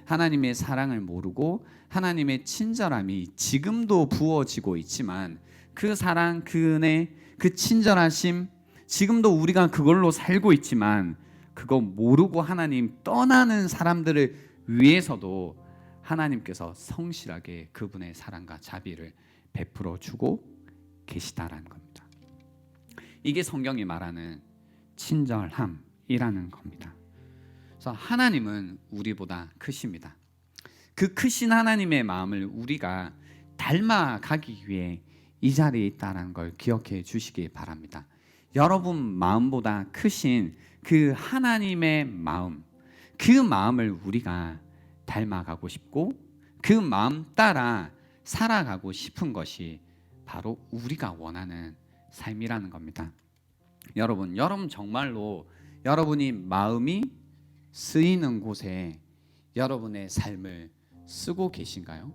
하나님의 사랑을 모르고 하나님의 친절함이 지금도 부어지고 있지만 그 사랑, 그 은혜, 그 친절하심 지금도 우리가 그걸로 살고 있지만 그거 모르고 하나님 떠나는 사람들을 위해서도 하나님께서 성실하게 그분의 사랑과 자비를 베풀어 주고 계시다라는 겁니다. 이게 성경이 말하는 친절함이라는 겁니다. 그래서 하나님은 우리보다 크십니다. 그 크신 하나님의 마음을 우리가 닮아가기 위해 이 자리에 있다는 걸 기억해 주시기 바랍니다. 여러분 마음보다 크신 그 하나님의 마음, 그 마음을 우리가 닮아가고 싶고 그 마음 따라 살아가고 싶은 것이 바로 우리가 원하는 삶이라는 겁니다. 여러분 정말로 여러분이 마음이 쓰이는 곳에 여러분의 삶을 쓰고 계신가요?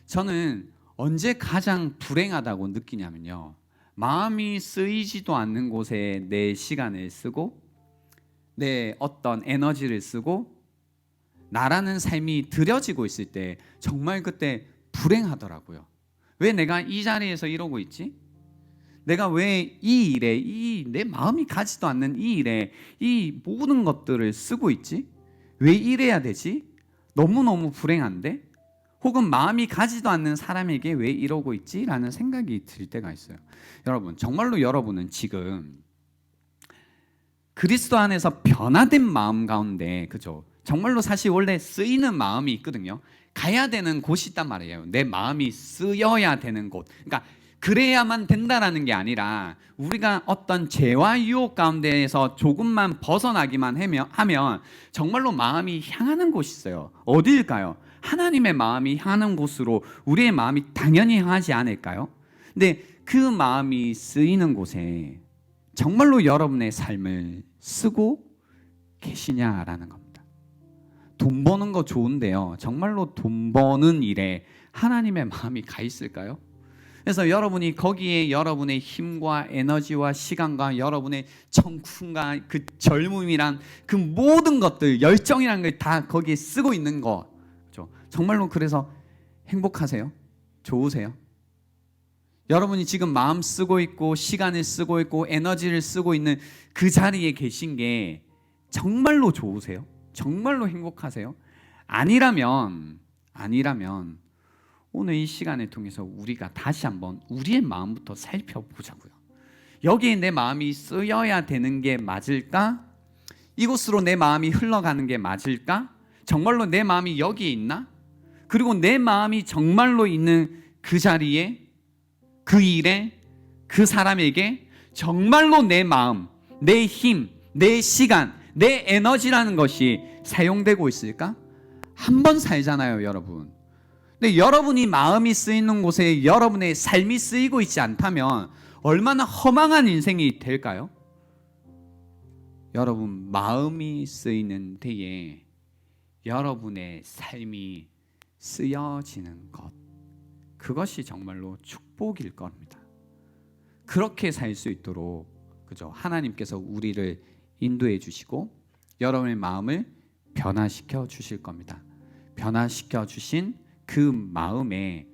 저는 언제 가장 불행하다고 느끼냐면요. 마음이 쓰이지도 않는 곳에 내 시간을 쓰고 내 어떤 에너지를 쓰고 나라는 삶이 들여지고 있을 때 정말 그때 불행하더라고요. 왜 내가 이 자리에서 이러고 있지? 내가 왜 이 일에 내 마음이 가지도 않는 이 일에 이 모든 것들을 쓰고 있지? 왜 이래야 되지? 너무너무 불행한데? 혹은 마음이 가지도 않는 사람에게 왜 이러고 있지? 라는 생각이 들 때가 있어요. 여러분 정말로 여러분은 지금 그리스도 안에서 변화된 마음 가운데 그죠? 정말로 사실 원래 쓰이는 마음이 있거든요. 가야 되는 곳이 있단 말이에요. 내 마음이 쓰여야 되는 곳. 그러니까 그래야만 된다라는 게 아니라 우리가 어떤 죄와 유혹 가운데에서 조금만 벗어나기만 하면 정말로 마음이 향하는 곳이 있어요. 어디일까요? 하나님의 마음이 향하는 곳으로 우리의 마음이 당연히 향하지 않을까요? 근데 그 마음이 쓰이는 곳에 정말로 여러분의 삶을 쓰고 계시냐라는 겁니다. 돈 버는 거 좋은데요. 정말로 돈 버는 일에 하나님의 마음이 가 있을까요? 그래서 여러분이 거기에 여러분의 힘과 에너지와 시간과 여러분의 청춘과 그 젊음이란 그 모든 것들, 열정이란 걸 다 거기에 쓰고 있는 거 그렇죠? 정말로 그래서 행복하세요? 좋으세요? 여러분이 지금 마음 쓰고 있고 시간을 쓰고 있고 에너지를 쓰고 있는 그 자리에 계신 게 정말로 좋으세요? 정말로 행복하세요? 아니라면 오늘 이 시간을 통해서 우리가 다시 한번 우리의 마음부터 살펴보자고요. 여기에 내 마음이 쓰여야 되는 게 맞을까? 이곳으로 내 마음이 흘러가는 게 맞을까? 정말로 내 마음이 여기에 있나? 그리고 내 마음이 정말로 있는 그 자리에, 그 일에, 그 사람에게 정말로 내 마음, 내 힘, 내 시간, 내 에너지라는 것이 사용되고 있을까? 한번 살잖아요, 여러분. 근데 여러분이 마음이 쓰이는 곳에 여러분의 삶이 쓰이고 있지 않다면 얼마나 허망한 인생이 될까요? 여러분 마음이 쓰이는 데에 여러분의 삶이 쓰여지는 것, 그것이 정말로 축복일 겁니다. 그렇게 살 수 있도록, 그죠? 하나님께서 우리를 인도해 주시고 여러분의 마음을 변화시켜 주실 겁니다. 변화시켜 주신 그 마음에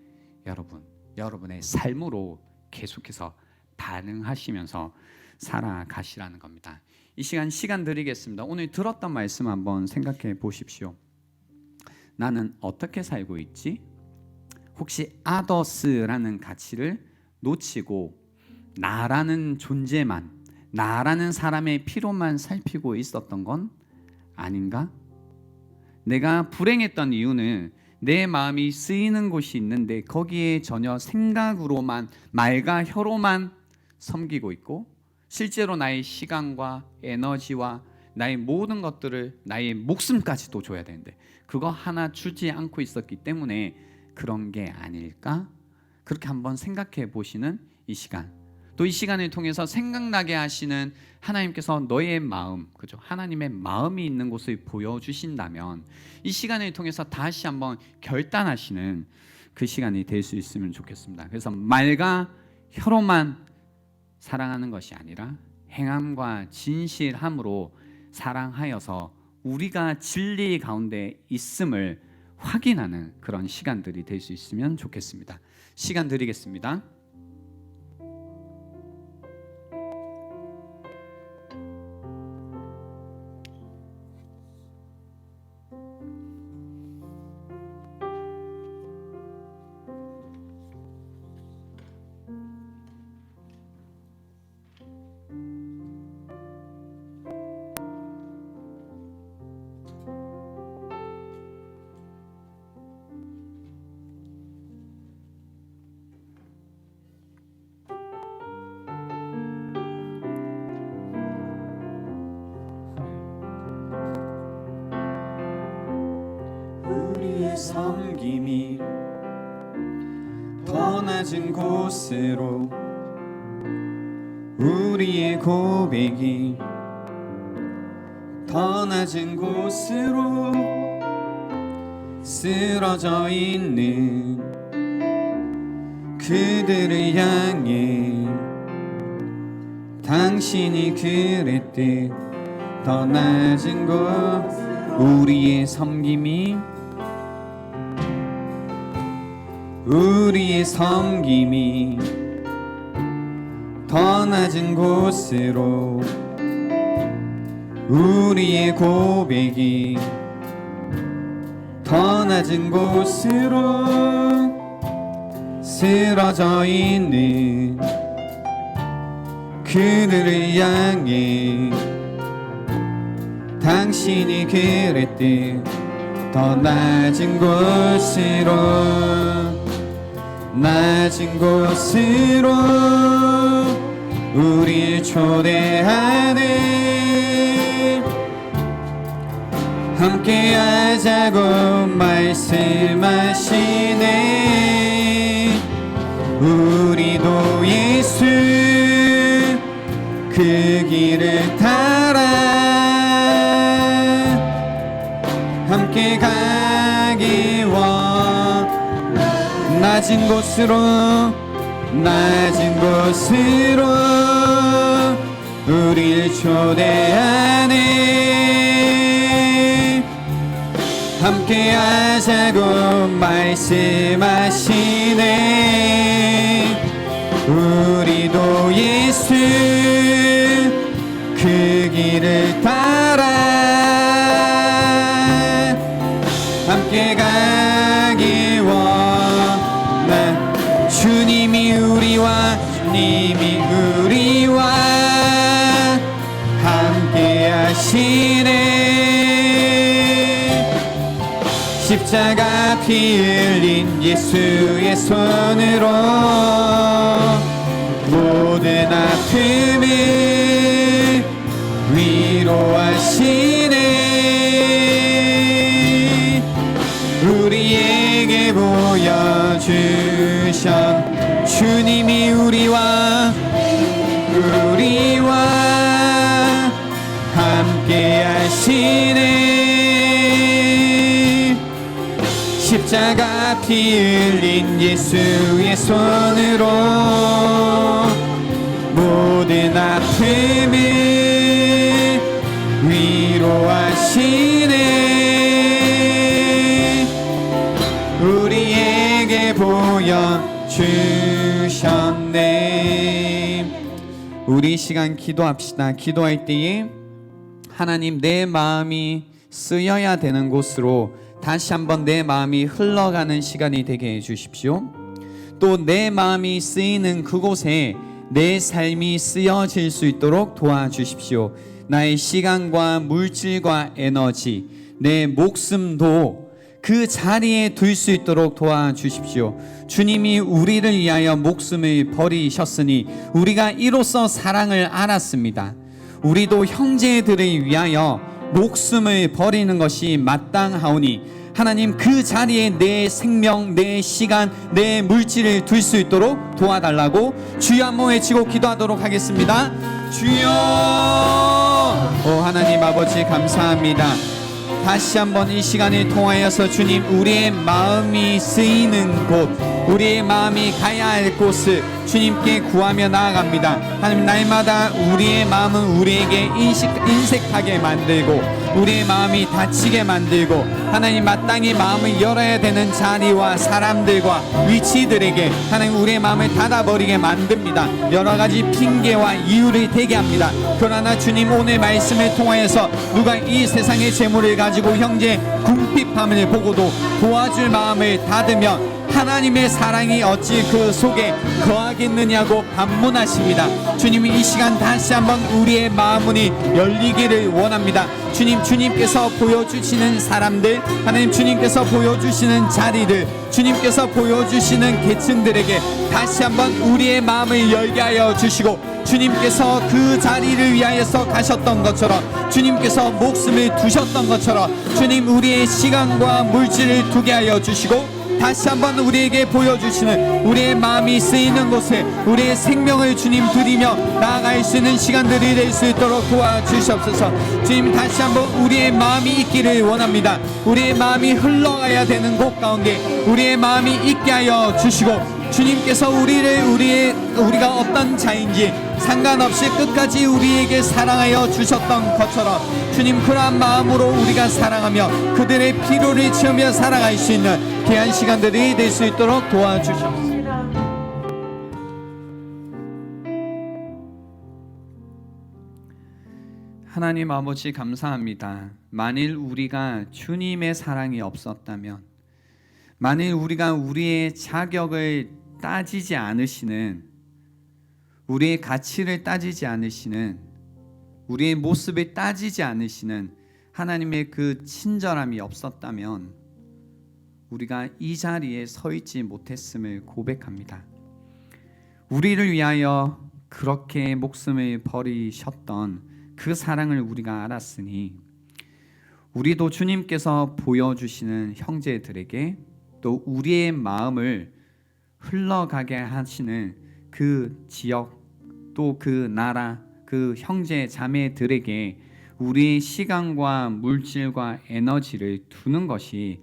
여러분의 삶으로 계속해서 반응하시면서 살아가시라는 겁니다. 이 시간 드리겠습니다. 오늘 들었던 말씀 한번 생각해 보십시오. 나는 어떻게 살고 있지? 혹시 아더스라는 가치를 놓치고 나라는 존재만, 나라는 사람의 필요만 살피고 있었던 건 아닌가? 내가 불행했던 이유는 내 마음이 쓰이는 곳이 있는데 거기에 전혀 생각으로만, 말과 혀로만 섬기고 있고, 실제로 나의 시간과 에너지와 나의 모든 것들을, 나의 목숨까지도 줘야 되는데 그거 하나 주지 않고 있었기 때문에 그런 게 아닐까? 그렇게 한번 생각해 보시는 이 시간, 또 이 시간을 통해서 생각나게 하시는 하나님께서 너의 마음, 그죠? 하나님의 마음이 있는 곳을 보여주신다면 이 시간을 통해서 다시 한번 결단하시는 그 시간이 될 수 있으면 좋겠습니다. 그래서 말과 혀로만 사랑하는 것이 아니라 행함과 진실함으로 사랑하여서 우리가 진리 가운데 있음을 확인하는 그런 시간들이 될 수 있으면 좋겠습니다. 시간 드리겠습니다. 우리의 섬김이 더 낮은 곳으로, 우리의 고백이 더 낮은 곳으로 쓰러져 있는 그들을 향해 당신이 그랬듯 더 낮은 곳, 우리의 섬김이 더 낮은 곳으로, 우리의 고백이 더 낮은 곳으로 쓰러져 있는 그들을 향해 당신이 그랬듯 더 낮은 곳으로 우리를 초대하네. 함께 하자고 말씀하시네. 우리도 예수 그 길을 따라 함께 가기 낮은 곳으로 우리를 초대하네. 함께 하자고 말씀하시네. 우리도 예수 그 길을 따라 함께 가기 원해. 주님이 우리와 함께 하시네. 십자가 피 흘린 예수의 손으로 모든 아픔을 위로하시네. 우리에게 보여주신 주님이 우리와 함께 하시네. 십자가 피 흘린 예수의 손으로 모든 아픔을 위로하시네. 우리에게 보여주셨네. 우리 이 시간 기도합시다. 기도할 때에 하나님, 내 마음이 쓰여야 되는 곳으로 다시 한번 내 마음이 흘러가는 시간이 되게 해주십시오. 또 내 마음이 쓰이는 그곳에 내 삶이 쓰여질 수 있도록 도와주십시오. 나의 시간과 물질과 에너지, 내 목숨도 그 자리에 둘 수 있도록 도와주십시오. 주님이 우리를 위하여 목숨을 버리셨으니 우리가 이로써 사랑을 알았습니다. 우리도 형제들을 위하여 목숨을 버리는 것이 마땅하오니 하나님, 그 자리에 내 생명, 내 시간, 내 물질을 둘 수 있도록 도와달라고 주여 한번 외치고 기도하도록 하겠습니다. 주여! 하나님 아버지 감사합니다. 다시 한번 이 시간을 통하여서 주님, 우리의 마음이 쓰이는 곳, 우리의 마음이 가야 할 곳을 주님께 구하며 나아갑니다. 하나님, 날마다 우리의 마음은 우리에게 인색하게 만들고 우리의 마음이 다치게 만들고 하나님, 마땅히 마음을 열어야 되는 자리와 사람들과 위치들에게 하나님 우리의 마음을 닫아버리게 만듭니다. 여러 가지 핑계와 이유를 대게 합니다. 그러나 주님, 오늘 말씀을 통하여서 누가 이 세상의 재물을 가지고 형제 궁핍함을 보고도 도와줄 마음을 닫으면 하나님의 사랑이 어찌 그 속에 거하겠느냐고 반문하십니다. 주님이 이 시간 다시 한번 우리의 마음문이 열리기를 원합니다. 주님, 주님께서 보여주시는 사람들, 하나님 주님께서 보여주시는 자리들, 주님께서 보여주시는 계층들에게 다시 한번 우리의 마음을 열게 하여 주시고, 주님께서 그 자리를 위하여서 가셨던 것처럼, 주님께서 목숨을 두셨던 것처럼 주님, 우리의 시간과 물질을 두게 하여 주시고 다시 한번 우리에게 보여주시는 우리의 마음이 쓰이는 곳에 우리의 생명을 주님 드리며 나아갈 수 있는 시간들이 될 수 있도록 도와주시옵소서. 주님, 다시 한번 우리의 마음이 있기를 원합니다. 우리의 마음이 흘러가야 되는 곳 가운데 우리의 마음이 있게 하여 주시고, 주님께서 우리가 어떤 자인지 상관없이 끝까지 우리에게 사랑하여 주셨던 것처럼 주님, 그러한 마음으로 우리가 사랑하며 그들의 필요를 채우며 살아갈 수 있는 귀한 시간들이 될 수 있도록 도와주시옵소서. 하나님 아버지 감사합니다. 만일 우리가 주님의 사랑이 없었다면, 만일 우리가 우리의 자격을 따지지 않으시는, 우리의 가치를 따지지 않으시는, 우리의 모습을 따지지 않으시는 하나님의 그 친절함이 없었다면 우리가 이 자리에 서 있지 못했음을 고백합니다. 우리를 위하여 그렇게 목숨을 버리셨던 그 사랑을 우리가 알았으니 우리도 주님께서 보여주시는 형제들에게 또 우리의 마음을 흘러가게 하시는 그 지역, 또 그 나라, 그 형제 자매들에게 우리의 시간과 물질과 에너지를 두는 것이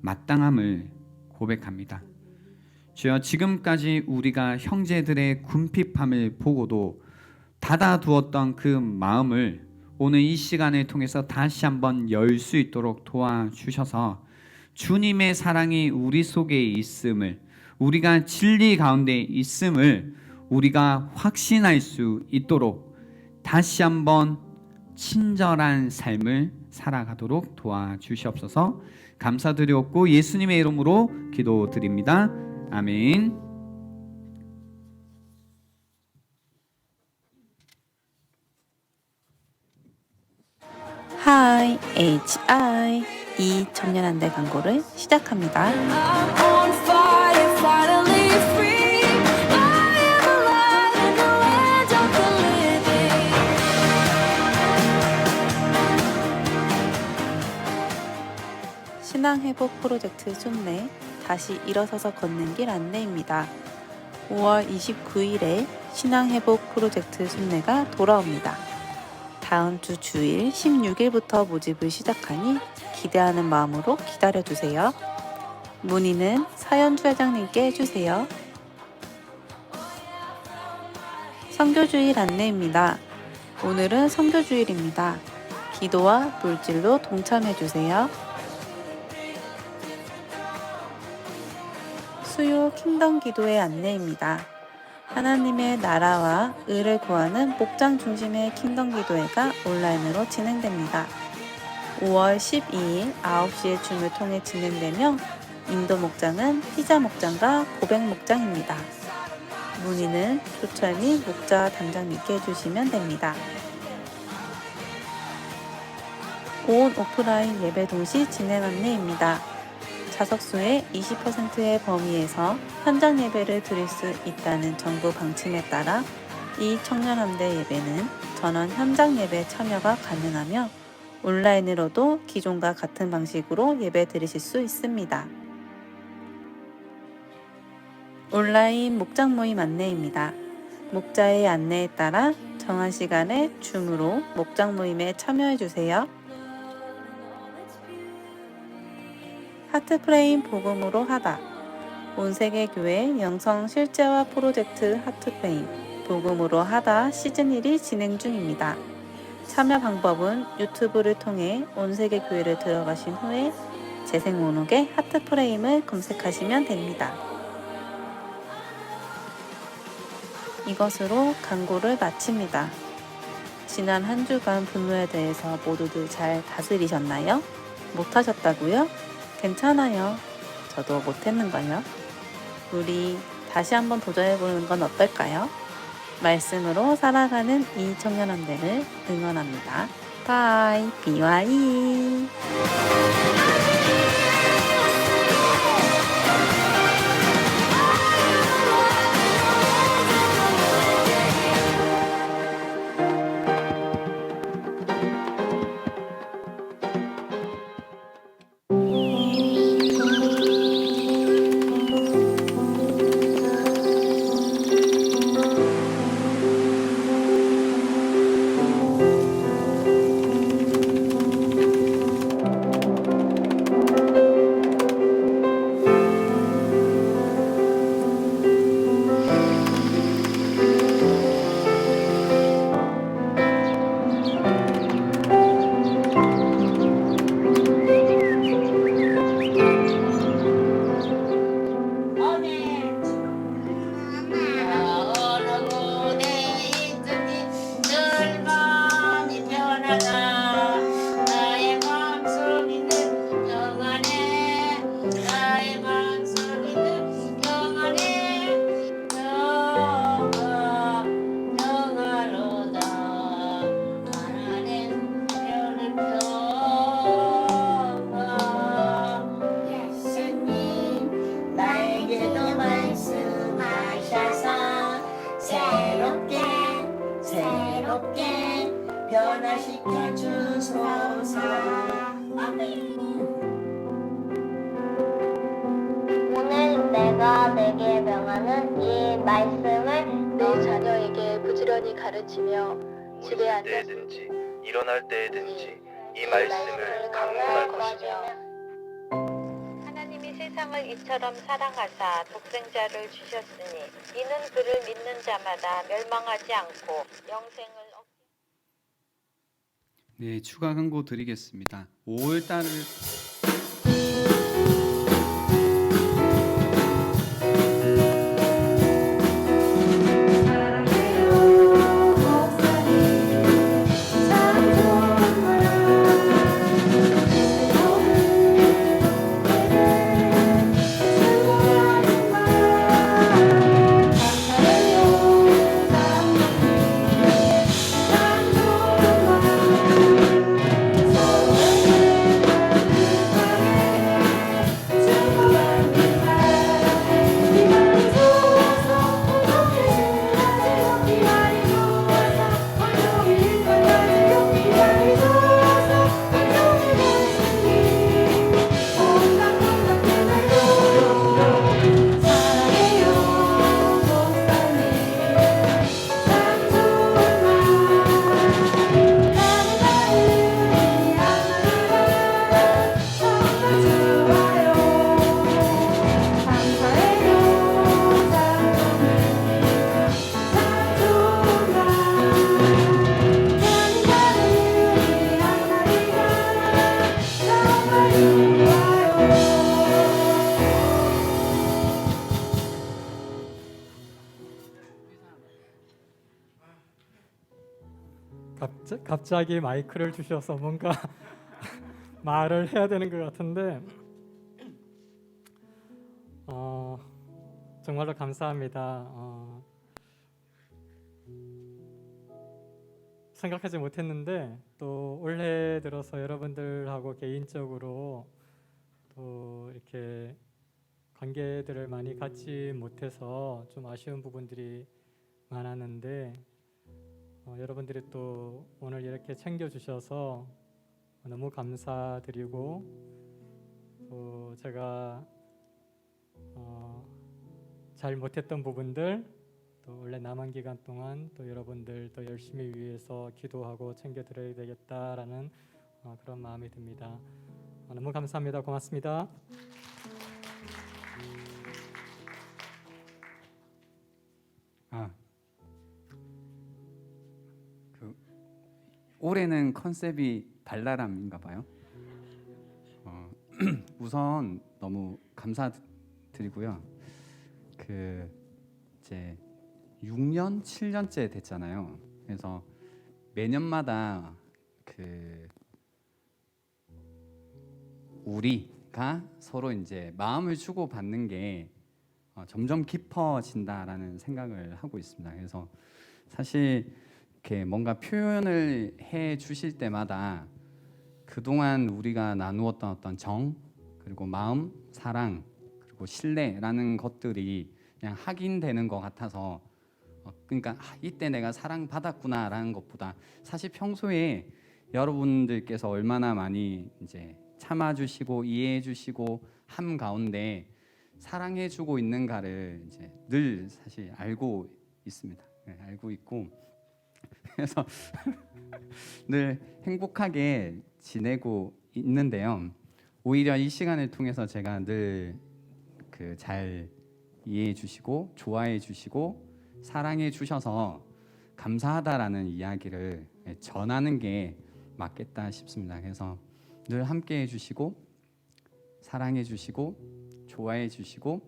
마땅함을 고백합니다. 주여, 지금까지 우리가 형제들의 궁핍함을 보고도 닫아두었던 그 마음을 오늘 이 시간을 통해서 다시 한번 열 수 있도록 도와주셔서 주님의 사랑이 우리 속에 있음을, 우리가 진리 가운데 있음을 우리가 확신할 수 있도록 다시 한번 친절한 삶을 살아가도록 도와주시옵소서. 감사드렸고 예수님의 이름으로 기도드립니다. 아멘. 하이 HI 이 청년한대 광고를 시작합니다. 신앙회복 프로젝트 순례 다시 일어서서 걷는 길 안내입니다. 5월 29일에 신앙회복 프로젝트 순례가 돌아옵니다. 다음 주 주일 16일부터 모집을 시작하니 기대하는 마음으로 기다려주세요. 문의는 사연주 회장님께 해주세요. 선교주일 안내입니다. 오늘은 선교주일입니다. 기도와 물질로 동참해주세요. 수요 킹덤 기도의 안내입니다. 하나님의 나라와 의를 구하는 목장 중심의 킹덤 기도회가 온라인으로 진행됩니다. 5월 12일 9시에 줌을 통해 진행되며 인도 목장은 피자 목장과 고백 목장입니다. 문의는 조철 및 목자 담장님께 해주시면 됩니다. 온 오프라인 예배 동시 진행 안내입니다. 좌석수의 20%의 범위에서 현장 예배를 드릴 수 있다는 정부 방침에 따라 이 청년함대 예배는 전원 현장 예배 참여가 가능하며 온라인으로도 기존과 같은 방식으로 예배 드리실 수 있습니다. 온라인 목장 모임 안내입니다. 목자의 안내에 따라 정한 시간에 줌으로 목장 모임에 참여해주세요. 하트프레임 복음으로 하다. 온세계교회 영성 실제화 프로젝트 하트프레임 복음으로 하다 시즌1이 진행 중입니다. 참여 방법은 유튜브를 통해 온세계교회를 들어가신 후에 재생 목록에 하트프레임을 검색하시면 됩니다. 이것으로 광고를 마칩니다. 지난 한 주간 분노에 대해서 모두들 잘 다스리셨나요? 못하셨다고요? 괜찮아요. 저도 못했는걸요. 우리 다시 한번 도전해보는 건 어떨까요? 말씀으로 살아가는 이 청년함대를 응원합니다. 바이 BY 변화시켜 주소서. 오늘 내가 내게 명하는 이 말씀을 내 자녀에게 부지런히 가르치며 집에 앉아 때든지 일어날 때든지 이 말씀을 강론할 것이며 하나님이 세상을 이처럼 사랑하사 독생자를 주셨으니 이는 그를 믿는 자마다 멸망하지 않고 영생을 네, 추가 광고 드리겠습니다. 5월 달을 갑자기 마이크를 주셔서 뭔가 말을 해야 되는 것 같은데 정말로 감사합니다. 생각하지 못했는데 또 올해 들어서 여러분들하고 개인적으로 또 이렇게 관계들을 많이 갖지 못해서 좀 아쉬운 부분들이 많았는데 여러분들이 또 오늘 이렇게 챙겨주셔서 너무 감사드리고 또 제가 잘 못했던 부분들 또 원래 남은 기간 동안 또 여러분들 더 열심히 위해서 기도하고 챙겨드려야 되겠다라는 그런 마음이 듭니다. 너무 감사합니다. 고맙습니다. 올해는 컨셉이 발랄함인가 봐요. 우선 너무 감사드리고요. 이제 6년, 7년째 됐잖아요. 그래서 매년마다 우리가 서로 이제 마음을 주고 받는 게 점점 깊어진다라는 생각을 하고 있습니다. 그래서 사실 이렇게 뭔가 표현을 해 주실 때마다 그동안 우리가 나누었던 어떤 정 그리고 마음, 사랑 그리고 신뢰라는 것들이 그냥 확인되는 것 같아서 그러니까 이때 내가 사랑받았구나라는 것보다 사실 평소에 여러분들께서 얼마나 많이 이제 참아주시고 이해해주시고 함 가운데 사랑해주고 있는가를 이제 늘 사실 알고 있습니다. 알고 있고 그래서 늘 행복하게 지내고 있는데요. 오히려 이 시간을 통해서 제가 늘 잘 이해해 주시고 좋아해 주시고 사랑해 주셔서 감사하다라는 이야기를 전하는 게 맞겠다 싶습니다. 그래서 늘 함께 해주시고 사랑해 주시고 좋아해 주시고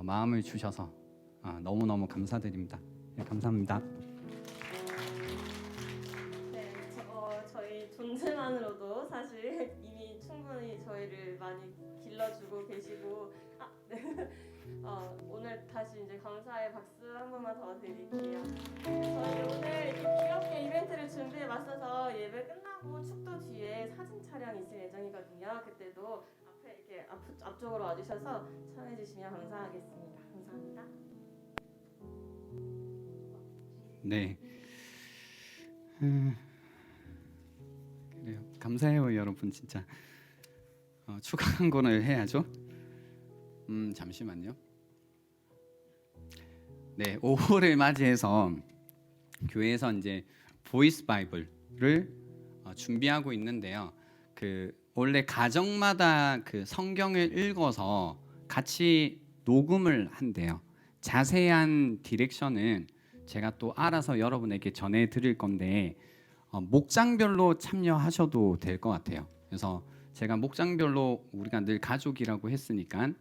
마음을 주셔서 너무너무 감사드립니다. 네, 감사합니다. 네, 저희 존재만으로도 사실 이미 충분히 저희를 많이 길러주고 계시고 네. 오늘 다시 이제 감사의 박수 한 번만 더 드릴게요. 저희 오늘 이렇게 귀엽게 이벤트를 준비해 왔어서 예배 끝나고 축도 뒤에 사진 촬영 있을 예정이거든요. 그때도 앞에 이렇게 앞쪽으로 와주셔서 참여해 주시면 감사하겠습니다. 감사합니다. 네. 그래요. 감사해요, 여러분 진짜. 추가 광고를 해야죠. 잠시만요. 네, 5월을 맞이해서 교회에서 이제 보이스 바이블을 준비하고 있는데요. 원래 가정마다 성경을 읽어서 같이 녹음을 한대요. 자세한 디렉션은 제가 또 알아서 여러분에게 전해 드릴 건데 목장별로 참여하셔도 될 것 같아요. 그래서 제가 목장별로 우리가 늘 가족이라고 했으니까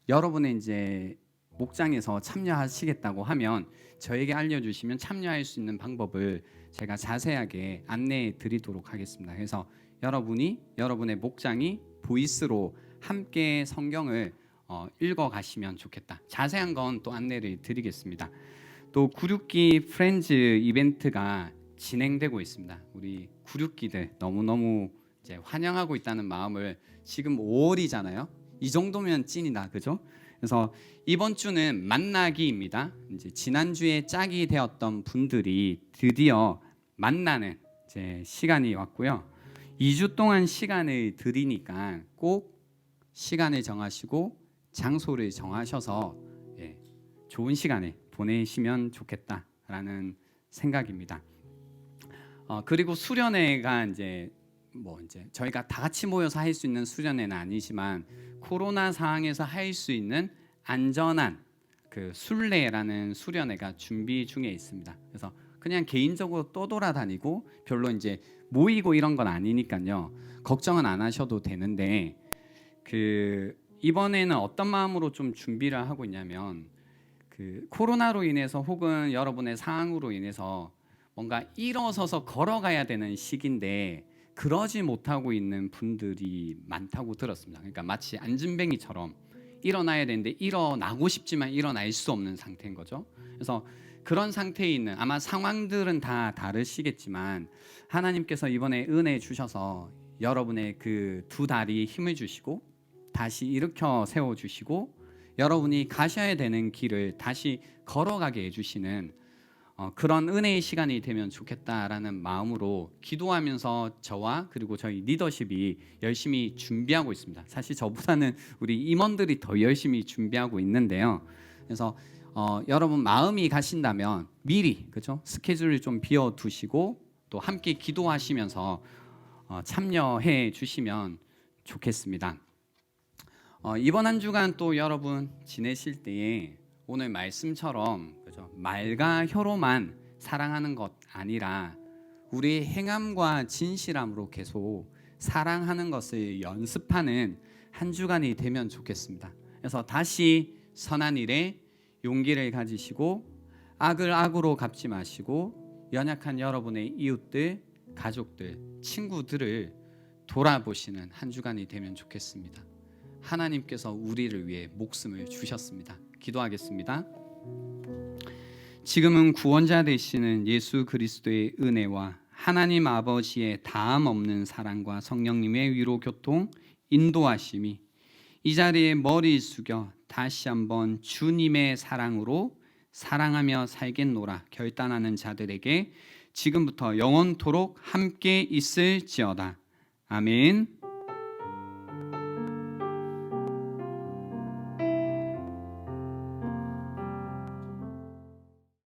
여러분의 이제 목장에서 참여하시겠다고 하면 저에게 알려주시면 참여할 수 있는 방법을 제가 자세하게 안내해 드리도록 하겠습니다. 그래서 여러분의 목장이 보이스로 함께 성경을 읽어가시면 좋겠다. 자세한 건 또 안내를 드리겠습니다. 또 96기 프렌즈 이벤트가 진행되고 있습니다. 우리 96기들 너무너무 이제 환영하고 있다는 마음을 지금 5월이잖아요. 이 정도면 찐이다, 그죠? 그래서 이번 주는 만나기입니다. 이제 지난주에 짝이 되었던 분들이 드디어 만나는 이제 시간이 왔고요. 2주 동안 시간을 드리니까 꼭 시간을 정하시고 장소를 정하셔서 좋은 시간을 보내시면 좋겠다라는 생각입니다. 그리고 수련회가 이제 저희가 다 같이 모여서 할 수 있는 수련회는 아니지만 코로나 상황에서 할 수 있는 안전한 순례라는 수련회가 준비 중에 있습니다. 그래서 그냥 개인적으로 떠돌아다니고 별로 이제 모이고 이런 건 아니니까요. 걱정은 안 하셔도 되는데 이번에는 어떤 마음으로 좀 준비를 하고 있냐면 코로나로 인해서 혹은 여러분의 상황으로 인해서 뭔가 일어서서 걸어가야 되는 시기인데 그러지 못하고 있는 분들이 많다고 들었습니다. 그러니까 마치 안진뱅이처럼 일어나야 되는데 일어나고 싶지만 일어날 수 없는 상태인 거죠. 그래서 그런 상태에 있는, 아마 상황들은 다 다르시겠지만 하나님께서 이번에 은혜 주셔서 여러분의 그 두 다리에 힘을 주시고 다시 일으켜 세워주시고 여러분이 가셔야 되는 길을 다시 걸어가게 해주시는 그런 은혜의 시간이 되면 좋겠다라는 마음으로 기도하면서 저와 그리고 저희 리더십이 열심히 준비하고 있습니다. 사실 저보다는 우리 임원들이 더 열심히 준비하고 있는데요. 그래서 여러분 마음이 가신다면 미리, 그렇죠? 스케줄을 좀 비워두시고 또 함께 기도하시면서 참여해 주시면 좋겠습니다. 이번 한 주간 또 여러분 지내실 때에 오늘 말씀처럼, 그죠? 말과 혀로만 사랑하는 것 아니라 우리의 행함과 진실함으로 계속 사랑하는 것을 연습하는 한 주간이 되면 좋겠습니다. 그래서 다시 선한 일에 용기를 가지시고 악을 악으로 갚지 마시고 연약한 여러분의 이웃들, 가족들, 친구들을 돌아보시는 한 주간이 되면 좋겠습니다. 하나님께서 우리를 위해 목숨을 주셨습니다. 기도하겠습니다. 지금은 구원자 되시는 예수 그리스도의 은혜와 하나님 아버지의 다함 없는 사랑과 성령님의 위로 교통 인도하심이 이 자리에 머리 숙여 다시 한번 주님의 사랑으로 사랑하며 살겠노라 결단하는 자들에게 지금부터 영원토록 함께 있을지어다. 아멘.